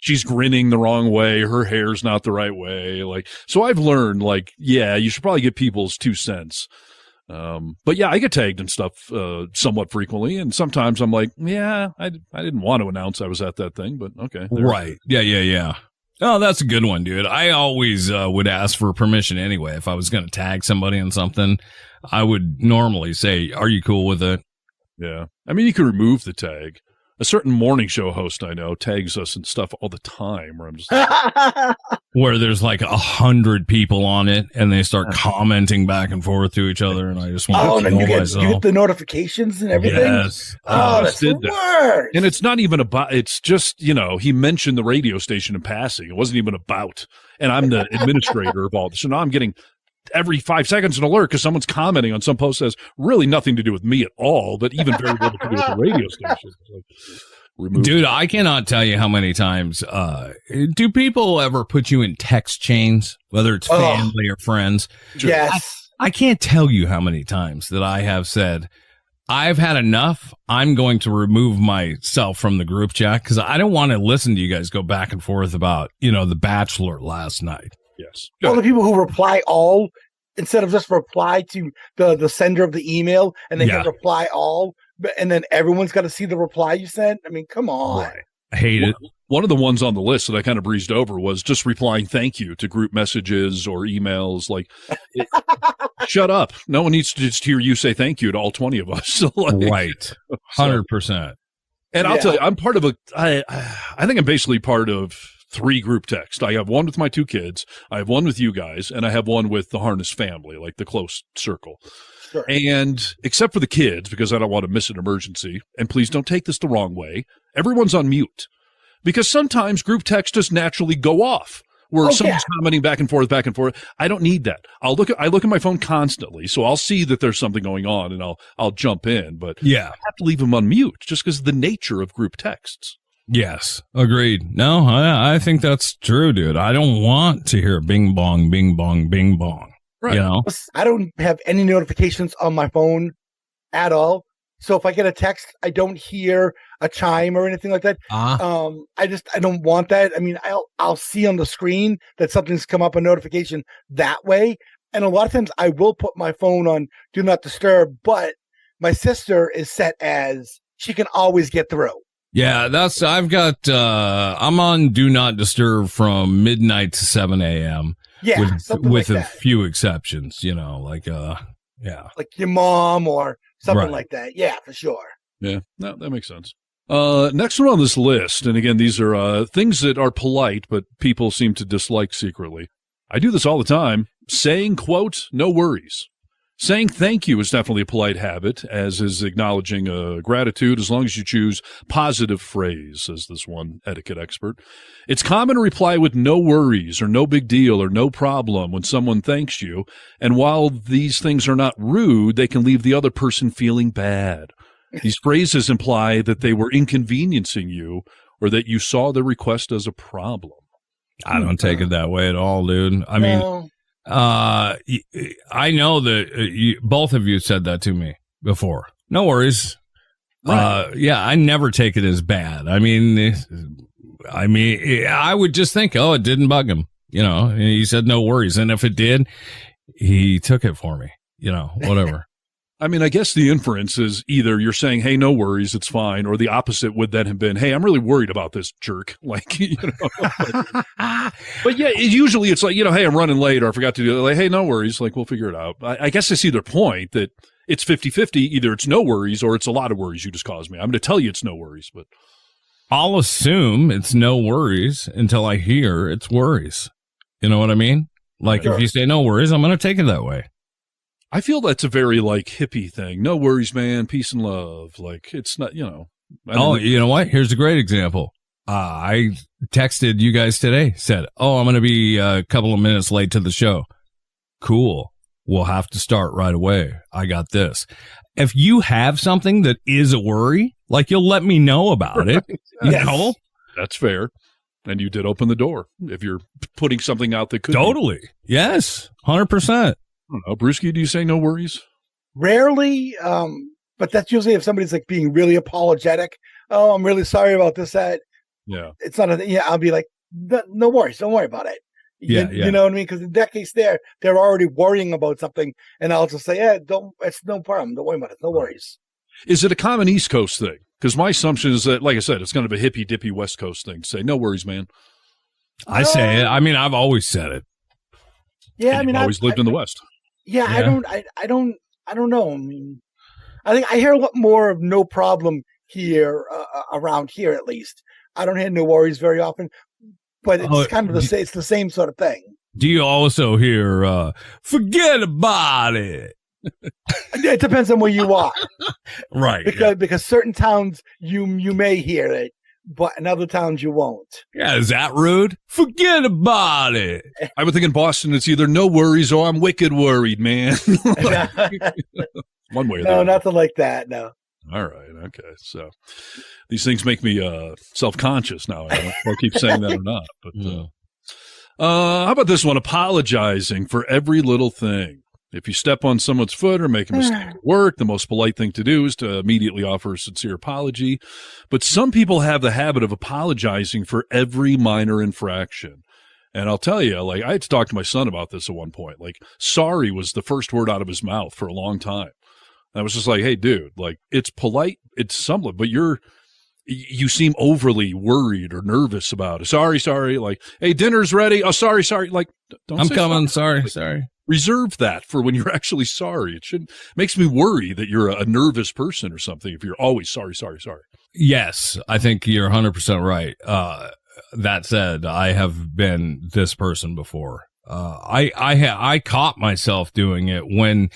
Speaker 8: She's grinning the wrong way. Her hair's not the right way. So I've learned, you should probably get people's 2 cents. But yeah, I get tagged and stuff, somewhat frequently. And sometimes I'm like, I didn't want to announce I was at that thing, but okay.
Speaker 7: Right. Yeah. Oh, that's a good one, dude. I always would ask for permission anyway. If I was going to tag somebody in something, I would normally say, are you cool with it?
Speaker 8: Yeah. I mean, you could remove the tag. A certain morning show host I know tags us and stuff all the time where I'm just
Speaker 7: where there's like 100 people on it and they start commenting back and forth to each other, and I just want to kill myself.
Speaker 9: You get the notifications and everything?
Speaker 7: Yes.
Speaker 9: That's the worst.
Speaker 8: And it's not even about, it's just, he mentioned the radio station in passing. It wasn't even about, and I'm the administrator of all this. So now I'm getting every 5 seconds an alert because someone's commenting on some post that has really nothing to do with me at all, but even very little to do with the radio station.
Speaker 7: Dude, I cannot tell you how many times, do people ever put you in text chains, whether it's family or friends?
Speaker 9: Yes.
Speaker 7: I can't tell you how many times that I have said, I've had enough. I'm going to remove myself from the group chat because I don't want to listen to you guys go back and forth about, The Bachelor last night.
Speaker 8: Yes.
Speaker 9: All the people who reply all instead of just reply to the sender of the email and they can reply all, and then everyone's got to see the reply you sent. I mean, come on.
Speaker 7: Right. I hate it.
Speaker 8: One of the ones on the list that I kind of breezed over was just replying thank you to group messages or emails. Shut up. No one needs to just hear you say thank you to all 20 of us.
Speaker 7: Right. 100%.
Speaker 8: And I'll tell you, I'm part of I think I'm basically part of 3 group texts. I have one with my 2 kids, I have one with you guys, and I have one with the Harness family, like the close circle.
Speaker 9: Sure.
Speaker 8: And except for the kids, because I don't want to miss an emergency, and please don't take this the wrong way, everyone's on mute. Because sometimes group text just naturally go off. where someone's commenting back and forth. I don't need that. I look at my phone constantly, so I'll see that there's something going on, and I'll jump in. But I have to leave them on mute just because of the nature of group texts.
Speaker 7: Yes, agreed. No, I think that's true, dude. I don't want to hear bing bong, bing bong, bing bong. Right. You know?
Speaker 9: I don't have any notifications on my phone at all. So if I get a text, I don't hear a chime or anything like that. I don't want that. I mean, I'll see on the screen that something's come up, a notification that way. And a lot of times I will put my phone on do not disturb, but my sister is set as she can always get through.
Speaker 7: Yeah, I'm on do not disturb from midnight to 7 a.m.
Speaker 9: Yeah,
Speaker 7: with a few exceptions, like
Speaker 9: your mom or something like that. Yeah, for sure.
Speaker 8: Yeah, no, that makes sense. Next one on this list, and again, these are things that are polite, but people seem to dislike secretly. I do this all the time. Saying, quote, no worries. Saying thank you is definitely a polite habit, as is acknowledging gratitude, as long as you choose positive phrase, says this one etiquette expert. It's common to reply with no worries or no big deal or no problem when someone thanks you, and while these things are not rude, they can leave the other person feeling bad. These phrases imply that they were inconveniencing you or that you saw the request as a problem.
Speaker 7: I don't take it that way at all, dude. I mean... I know that both of you said that to me before. No worries. Right. I never take it as bad. I mean, I would just think, it didn't bug him. He said no worries. And if it did, he took it for me, whatever.
Speaker 8: I mean, I guess the inference is either you're saying, hey, no worries, it's fine, or the opposite would then have been, hey, I'm really worried about this jerk. But yeah, usually it's like, hey, I'm running late or I forgot to do it. Like, hey, no worries. Like, we'll figure it out. I guess I see their point that it's 50-50. Either it's no worries or it's a lot of worries you just caused me. I'm going to tell you it's no worries, but
Speaker 7: I'll assume it's no worries until I hear it's worries. You know what I mean? Like, sure. If you say no worries, I'm going to take it that way.
Speaker 8: I feel that's a very hippie thing. No worries, man. Peace and love. Like it's not, you know
Speaker 7: what? Here's a great example. I texted you guys today, said, I'm going to be a couple of minutes late to the show. Cool. We'll have to start right away. I got this. If you have something that is a worry, you'll let me know about it. Yes.
Speaker 8: That's fair. And you did open the door if you're putting something out that could
Speaker 7: totally. Yes. 100%.
Speaker 8: I don't know. Brewski, do you say no worries?
Speaker 9: Rarely, but that's usually if somebody's being really apologetic. Oh, I'm really sorry about this, that.
Speaker 8: Yeah.
Speaker 9: It's not I'll be like, no worries. Don't worry about it. You know what I mean? Because in that case they're already worrying about something. And I'll just say, it's no problem. Don't worry about it. No worries.
Speaker 8: Is it a common East Coast thing? Because my assumption is that, like I said, it's kind of a hippy dippy West Coast thing to say, no worries, man.
Speaker 7: I say it. I mean, I've always said it.
Speaker 9: Yeah.
Speaker 8: I've always lived in the West.
Speaker 9: Yeah, I don't know. I mean, I think I hear a lot more of no problem here around here, at least. I don't hear no worries very often, but it's kind of it's the same sort of thing.
Speaker 7: Do you also hear forget about it?
Speaker 9: It depends on where you are,
Speaker 7: right?
Speaker 9: Because certain towns you may hear it, but in other towns you won't.
Speaker 7: Yeah, is that rude? Forget about it.
Speaker 8: I would think in Boston it's either no worries or I'm wicked worried, man. One way or the other.
Speaker 9: No, nothing like that, no.
Speaker 8: All right, okay. So these things make me self-conscious now. I don't know if I'll keep saying that or not. But how about this one? Apologizing for every little thing. If you step on someone's foot or make a mistake at work, the most polite thing to do is to immediately offer a sincere apology. But some people have the habit of apologizing for every minor infraction. And I'll tell you, I had to talk to my son about this at one point. Sorry was the first word out of his mouth for a long time. And I was just like, hey, dude, it's polite, it's somewhat, but you seem overly worried or nervous about it. Sorry. Hey, dinner's ready. Oh, sorry. Don't
Speaker 7: I'm coming. Sorry.
Speaker 8: Reserve that for when you're actually sorry. Makes me worry that you're a nervous person or something if you're always sorry.
Speaker 7: Yes, I think you're 100% right. That said, I have been this person before. I caught myself doing it when,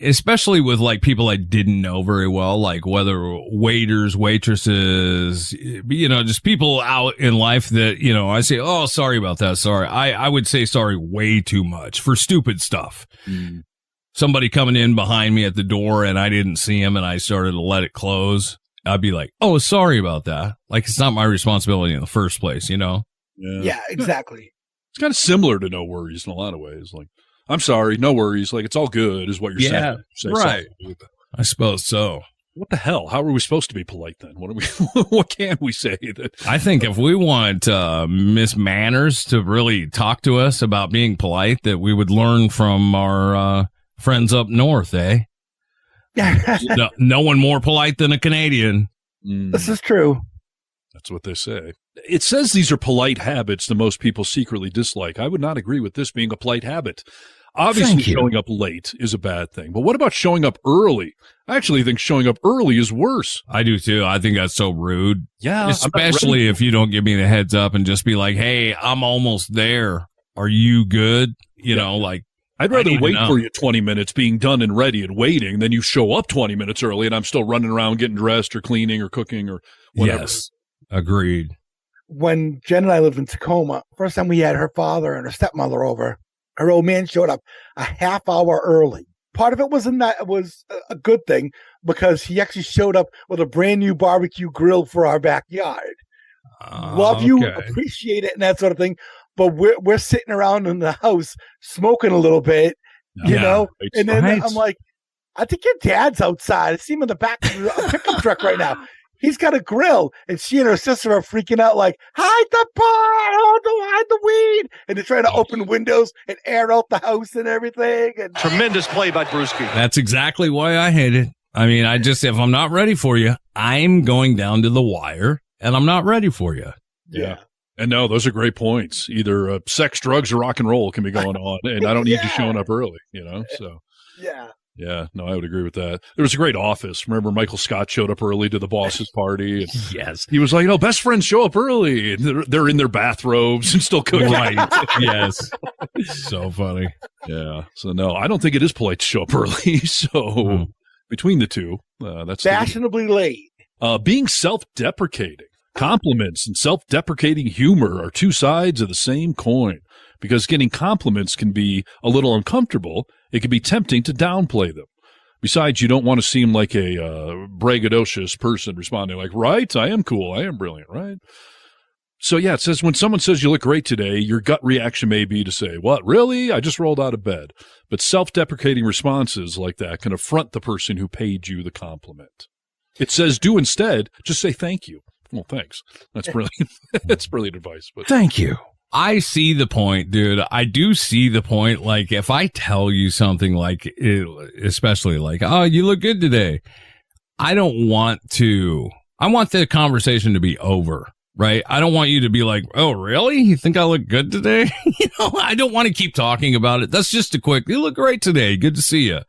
Speaker 7: especially with like people I didn't know very well, like whether waiters, waitresses, just people out in life that, I say, oh, sorry about that. Sorry. I would say sorry way too much for stupid stuff. Mm. Somebody coming in behind me at the door and I didn't see him and I started to let it close. I'd be like, oh, sorry about that. Like, it's not my responsibility in the first place,
Speaker 9: Yeah, exactly.
Speaker 8: It's kind of similar to no worries in a lot of ways. Like, I'm sorry, no worries. Like, it's all good is what you're saying.
Speaker 7: Right. I suppose so.
Speaker 8: What the hell? How are we supposed to be polite then? What can we say?
Speaker 7: I think if we want Miss Manners to really talk to us about being polite, that we would learn from our friends up north, eh? No one more polite than a Canadian.
Speaker 9: This is true.
Speaker 8: That's what they say. It says these are polite habits that most people secretly dislike. I would not agree with this being a polite habit. Obviously, showing up late is a bad thing. But what about showing up early? I actually think showing up early is worse.
Speaker 7: I do, too. I think that's so rude.
Speaker 8: Yeah.
Speaker 7: Especially if you don't give me the heads up and just be like, hey, I'm almost there. Are you good?
Speaker 8: I'd rather wait for you 20 minutes being done and ready and waiting than you show up 20 minutes early and I'm still running around getting dressed or cleaning or cooking or whatever.
Speaker 7: Yes. Agreed.
Speaker 9: When Jen and I lived in Tacoma, first time we had her father and her stepmother over, her old man showed up a half hour early. Part of it was a good thing because he actually showed up with a brand new barbecue grill for our backyard. Love you, appreciate it, and that sort of thing. But we're sitting around in the house smoking a little bit, and then I'm like, I think your dad's outside. I see him in the back of a pickup truck right now. He's got a grill, and she and her sister are freaking out like, hide the pot, hide the weed. And they're trying to open windows and air out the house and everything. And
Speaker 1: tremendous play by Brewski.
Speaker 7: That's exactly why I hate it. I mean, if I'm not ready for you, I'm going down to the wire, and I'm not ready for you.
Speaker 8: Yeah. And no, those are great points. Either sex, drugs, or rock and roll can be going on, and I don't need you showing up early, so.
Speaker 9: Yeah.
Speaker 8: Yeah, no, I would agree with that. There was a great Office. Remember, Michael Scott showed up early to the boss's party. And
Speaker 7: yes.
Speaker 8: He was like, best friends show up early. And they're in their bathrobes and still cooking.
Speaker 7: Right. Yes. So funny.
Speaker 8: Yeah. So, no, I don't think it is polite to show up early. So, between the two, that's
Speaker 9: fashionably late.
Speaker 8: Being self-deprecating. Compliments and self-deprecating humor are two sides of the same coin. Because getting compliments can be a little uncomfortable. It can be tempting to downplay them. Besides, you don't want to seem like a braggadocious person responding like, right, I am cool, I am brilliant, right? So, yeah, it says when someone says you look great today, your gut reaction may be to say, what, really? I just rolled out of bed. But self-deprecating responses like that can affront the person who paid you the compliment. It says do instead, just say thank you. Well, thanks. That's brilliant. That's brilliant advice. But
Speaker 7: thank you. I see the point, dude. I do see the point. Like, if I tell you something like, especially like, oh, you look good today. I want the conversation to be over, right? I don't want you to be like, oh, really? You think I look good today? I don't want to keep talking about it. That's just a quick, you look great today. Good to see you.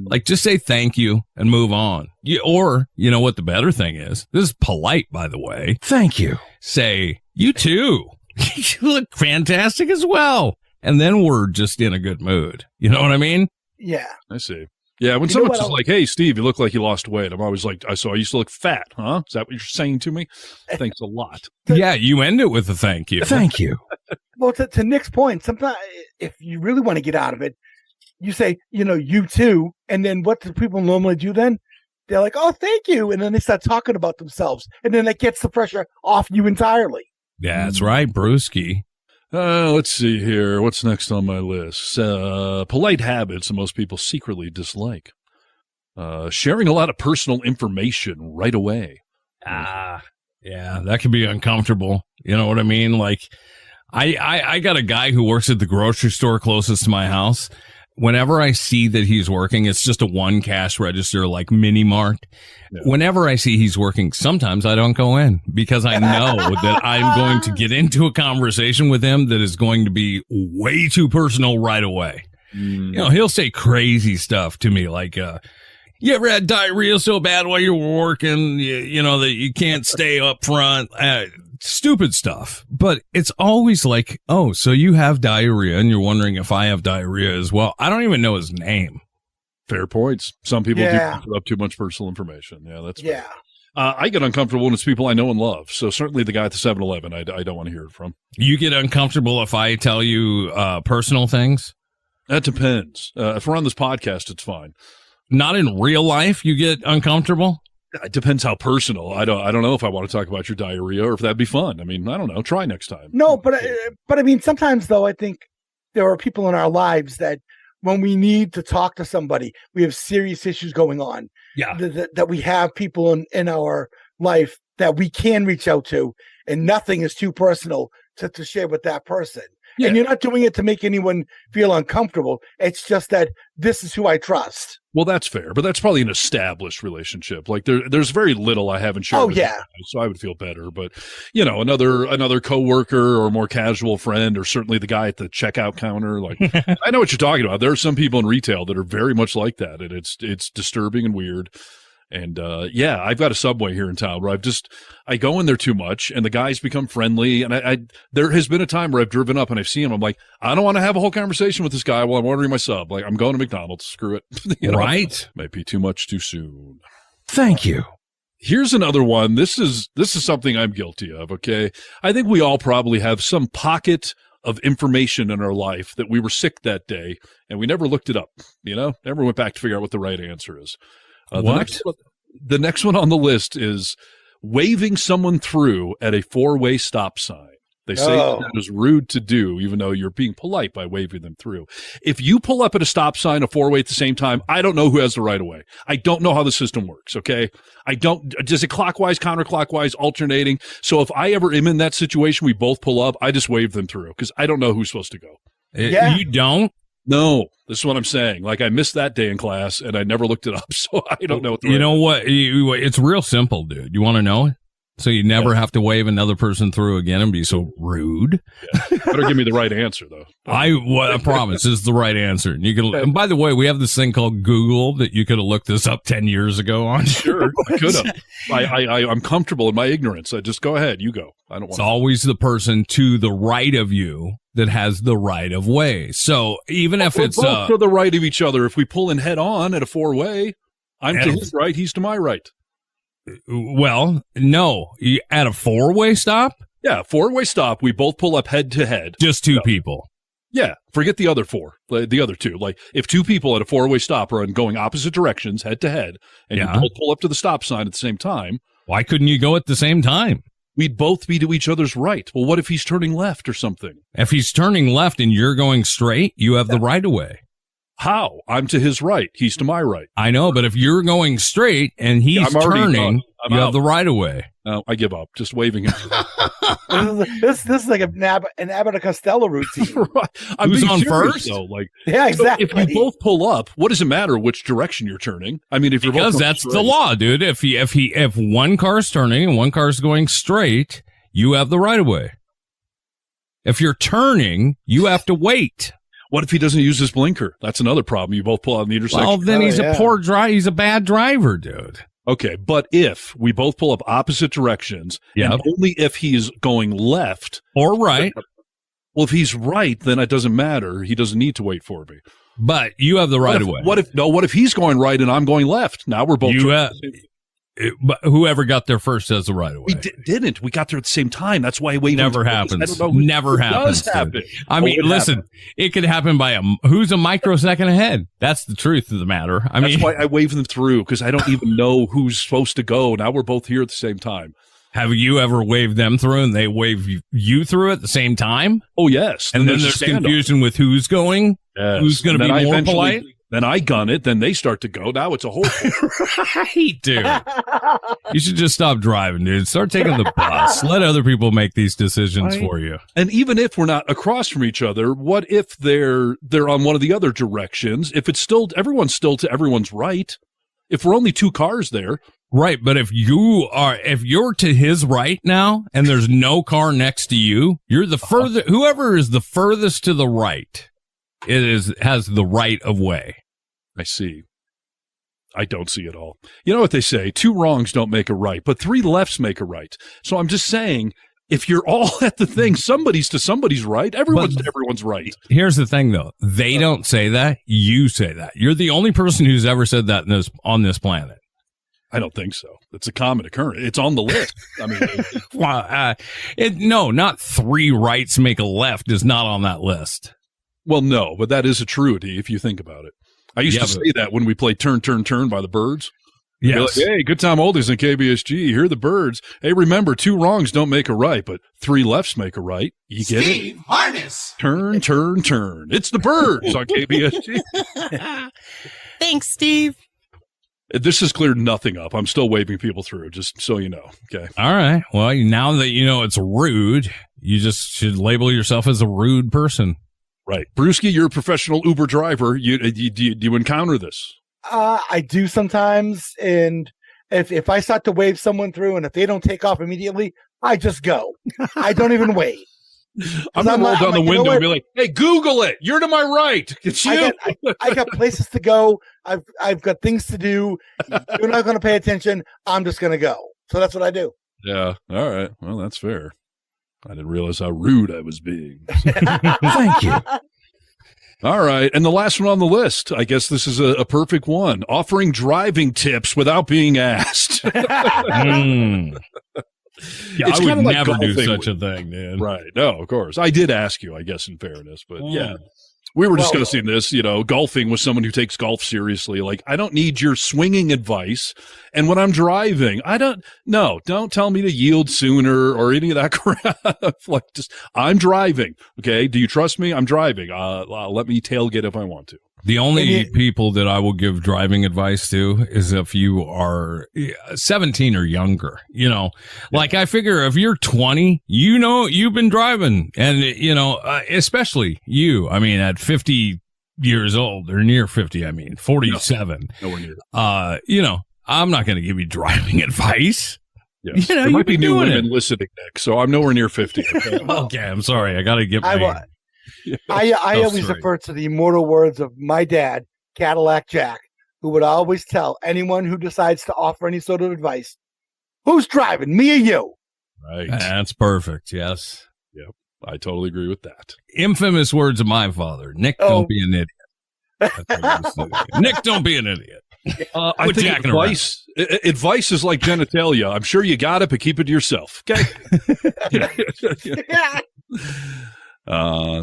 Speaker 7: Like, just say thank you and move on. Or, you know what the better thing is? This is polite, by the way. Thank you. Say, you too. You look fantastic as well. And then we're just in a good mood. You know what I mean?
Speaker 9: Yeah.
Speaker 8: I see. Yeah, when someone's just like, hey, Steve, you look like you lost weight. I'm always like, I used to look fat, huh? Is that what you're saying to me? Thanks a lot.
Speaker 7: Yeah, you end it with a thank you. Thank you.
Speaker 9: Well, to Nick's point, sometimes if you really want to get out of it, you say, you too. And then what do people normally do then? They're like, oh, thank you. And then they start talking about themselves. And then that gets the pressure off you entirely.
Speaker 7: Yeah, that's right, Brewski.
Speaker 8: Let's see here. What's next on my list? Polite habits that most people secretly dislike. Sharing a lot of personal information right away.
Speaker 7: Yeah, that can be uncomfortable. You know what I mean? Like, I got a guy who works at the grocery store closest to my house. Whenever I see that he's working, it's just a one cash register, like mini mart. Yeah. Whenever I see he's working, sometimes I don't go in because I know that I'm going to get into a conversation with him that is going to be way too personal right away. He'll say crazy stuff to me like, you ever had diarrhea so bad while you were working, that you can't stay up front? stupid stuff, but it's always like, oh, so you have diarrhea and you're wondering if I have diarrhea as well. I don't even know his name.
Speaker 8: Fair points. Some people do give up too much personal information. Yeah, that's fair.
Speaker 9: Yeah.
Speaker 8: I get uncomfortable when it's people I know and love. So certainly the guy at the 7-Eleven, I don't want to hear it from.
Speaker 7: You get uncomfortable if I tell you personal things?
Speaker 8: That depends. If we're on this podcast, it's fine.
Speaker 7: Not in real life, you get uncomfortable?
Speaker 8: It depends how personal. I don't know if I want to talk about your diarrhea or if that'd be fun. I mean, I don't know. Try next time.
Speaker 9: No, but I mean, sometimes though, I think there are people in our lives that when we need to talk to somebody, we have serious issues going on.
Speaker 7: Yeah.
Speaker 9: That we have people in our life that we can reach out to, and nothing is too personal to share with that person. Yeah. And you're not doing it to make anyone feel uncomfortable. It's just that this is who I trust.
Speaker 8: Well, that's fair, but that's probably an established relationship. Like there's very little I haven't shared. With you guys, so I would feel better. But another coworker or more casual friend, or certainly the guy at the checkout counter. Like I know what you're talking about. There are some people in retail that are very much like that, and it's disturbing and weird. And I've got a Subway here in town where I go in there too much, and the guys become friendly. And I there has been a time where I've driven up and I've seen him. I'm like, I don't want to have a whole conversation with this guy while I'm ordering my sub. Like, I'm going to McDonald's. Screw it.
Speaker 7: Right?
Speaker 8: Might be too much too soon.
Speaker 7: Thank you.
Speaker 8: Here's another one. This is something I'm guilty of. Okay, I think we all probably have some pocket of information in our life that we were sick that day and we never looked it up. Never went back to figure out what the right answer is. The next one on the list is waving someone through at a 4-way stop sign. They say that is rude to do, even though you're being polite by waving them through. If you pull up at a stop sign, a 4-way at the same time, I don't know who has the right of way. I don't know how the system works, okay? Does it clockwise, counterclockwise, alternating? So if I ever am in that situation, we both pull up, I just wave them through because I don't know who's supposed to go.
Speaker 7: You don't?
Speaker 8: No, this is what I'm saying. Like, I missed that day in class, and I never looked it up, so I don't know what the right
Speaker 7: what? It's real simple, dude. You want to know it? So you never have to wave another person through again and be so rude.
Speaker 8: Yeah. Better give me the right answer, though.
Speaker 7: I promise this is the right answer. And you can. And by the way, we have this thing called Google that you could have looked this up 10 years ago on.
Speaker 8: Sure, I could have. I'm comfortable in my ignorance. Just go ahead. You go. I don't want.
Speaker 7: It's always the person to the right of you that has the right of way. So even if it's
Speaker 8: both to the right of each other, if we pull in head on at a 4-way, I'm to his right, he's to my right.
Speaker 7: Well, no, at a 4-way stop?
Speaker 8: Yeah, 4-way stop. We both pull up head to head.
Speaker 7: Just two people.
Speaker 8: Yeah, forget the other 4, the other 2. Like if 2 people at a 4-way stop are going opposite directions, head to head, and you both pull up to the stop sign at the same time.
Speaker 7: Why couldn't you go at the same time?
Speaker 8: We'd both be to each other's right. Well, what if he's turning left or something?
Speaker 7: If he's turning left and you're going straight, you have the right of way.
Speaker 8: How? I'm to his right. He's to my right.
Speaker 7: I know, but if you're going straight and he's turning, you have the right of way.
Speaker 8: No, I give up. Just waving him.
Speaker 9: This is like an Abbott and Costello routine.
Speaker 8: Right.
Speaker 7: Who's on first?
Speaker 8: Though. Like,
Speaker 9: yeah, exactly.
Speaker 8: So if you both pull up, what does it matter which direction you're turning? I mean, if you're
Speaker 7: because that's straight, the law, dude. If one car's turning and one car's going straight, you have the right of way. If you're turning, you have to wait.
Speaker 8: What if he doesn't use his blinker? That's another problem. You both pull out in the intersection.
Speaker 7: Well, then he's a poor driver. He's a bad driver, dude.
Speaker 8: Okay, but if we both pull up opposite directions, and only if he's going left
Speaker 7: or right.
Speaker 8: Well, if he's right, then it doesn't matter. He doesn't need to wait for me.
Speaker 7: But you have the right of way.
Speaker 8: What if he's going right and I'm going left? Now we're both.
Speaker 7: But whoever got there first has the right of way.
Speaker 8: We didn't. We got there at the same time. That's why we
Speaker 7: never happens. Never happens. I mean, listen, it could happen by who's a microsecond ahead. That's the truth of the matter.
Speaker 8: That's why I wave them through because I don't even know who's supposed to go. Now we're both here at the same time.
Speaker 7: Have you ever waved them through and they wave you through at the same time?
Speaker 8: Oh yes.
Speaker 7: And then there's confusion with who's going.
Speaker 8: Yes.
Speaker 7: Who's going to be more polite?
Speaker 8: Then I gun it. Then they start to go. Now it's a whole
Speaker 7: right, dude. You should just stop driving, dude. Start taking the bus. Let other people make these decisions for you.
Speaker 8: And even if we're not across from each other, what if they're on one of the other directions? If it's still everyone's still to everyone's right. If we're only 2 cars there.
Speaker 7: Right, but if you're to his right now and there's no car next to you, you're the further whoever is the furthest to the right. Has the right of way.
Speaker 8: I see. I don't see it all. You know what they say? 2 wrongs don't make a right, but 3 lefts make a right. So I'm just saying, if you're all at the thing, somebody's to somebody's right. Everyone's right.
Speaker 7: Here's the thing, though. They don't say that. You say that. You're the only person who's ever said that on this planet.
Speaker 8: I don't think so. It's a common occurrence. It's on the list. I mean,
Speaker 7: well, no, not 3 rights make a left is not on that list.
Speaker 8: Well, no, but that is a truity if you think about it. I used to say that when we played Turn, Turn, Turn by the Birds.
Speaker 7: Yes.
Speaker 8: Like, hey, good time oldies in KBSG. Hear the birds. Hey, remember, 2 wrongs don't make a right, but 3 lefts make a right. You get
Speaker 2: Steve,
Speaker 8: it?
Speaker 2: harness.
Speaker 8: Turn, turn, turn. It's the birds on KBSG.
Speaker 10: Thanks, Steve.
Speaker 8: This has cleared nothing up. I'm still waving people through, just so you know. Okay.
Speaker 7: All right. Well, now that you know it's rude, you just should label yourself as a rude person.
Speaker 8: Right. Brewski, you're a professional Uber driver. Do you encounter this?
Speaker 9: I do sometimes, and if I start to wave someone through, and if they don't take off immediately, I just go. I don't even wait.
Speaker 8: I'm gonna roll down the window and be like, "Hey, Google it. You're to my right. It's you."
Speaker 9: I got places to go. I've got things to do. You're not going to pay attention. I'm just going to go. So that's what I do.
Speaker 8: Yeah. All right. Well, that's fair. I didn't realize how rude I was being.
Speaker 7: Thank you.
Speaker 8: All right. And the last one on the list, I guess this is a perfect one. Offering driving tips without being asked.
Speaker 7: Yeah, I would never do such a thing, dude.
Speaker 8: Right. No, of course. I did ask you, I guess, in fairness. But yeah, we were discussing this, golfing with someone who takes golf seriously. Like, I don't need your swinging advice. And when I'm driving, don't tell me to yield sooner or any of that crap. Like, I'm driving. Okay. Do you trust me? I'm driving. Let me tailgate if I want to.
Speaker 7: The only people that I will give driving advice to is if you are 17 or younger, like I figure if you're 20, you've been driving and, especially you, at 50 years old or near 50, 47,
Speaker 8: nowhere near.
Speaker 7: I'm not going to give you driving advice.
Speaker 8: Yes. There might be new women listening, Nick, so I'm nowhere near 50.
Speaker 7: Okay. I'm sorry. I got to get my...
Speaker 9: I always refer to the immortal words of my dad, Cadillac Jack, who would always tell anyone who decides to offer any sort of advice, who's driving, me or you?
Speaker 8: Right.
Speaker 7: That's perfect. Yes.
Speaker 8: Yep. I totally agree with that.
Speaker 7: Infamous words of my father. Nick, don't be an idiot. Nick, don't be an idiot.
Speaker 8: I think advice is like genitalia. I'm sure you got it, but keep it to yourself. Okay.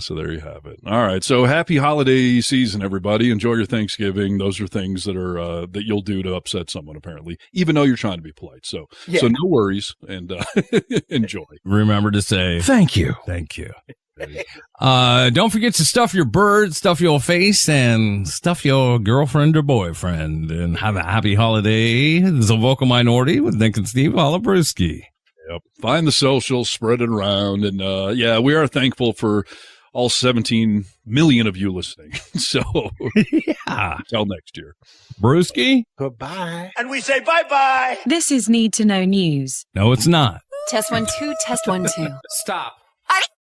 Speaker 8: So there you have it. All right. So happy holiday season, everybody. Enjoy your Thanksgiving. Those are things that are that you'll do to upset someone, apparently, even though you're trying to be polite. So no worries and enjoy.
Speaker 7: Remember to say thank you. Thank you. Don't forget to stuff your bird, stuff your face, and stuff your girlfriend or boyfriend. And have a happy holiday. This is a Vocal Minority with Nick and Steve Brewski.
Speaker 8: Yep. Find the socials, spread it around. And we are thankful for all 17 million of you listening. So until next year.
Speaker 7: Brewski.
Speaker 9: Goodbye.
Speaker 2: And we say bye-bye.
Speaker 10: This is Need to Know News.
Speaker 7: No, it's not.
Speaker 11: Test 1 2, test 1 2.
Speaker 1: Stop.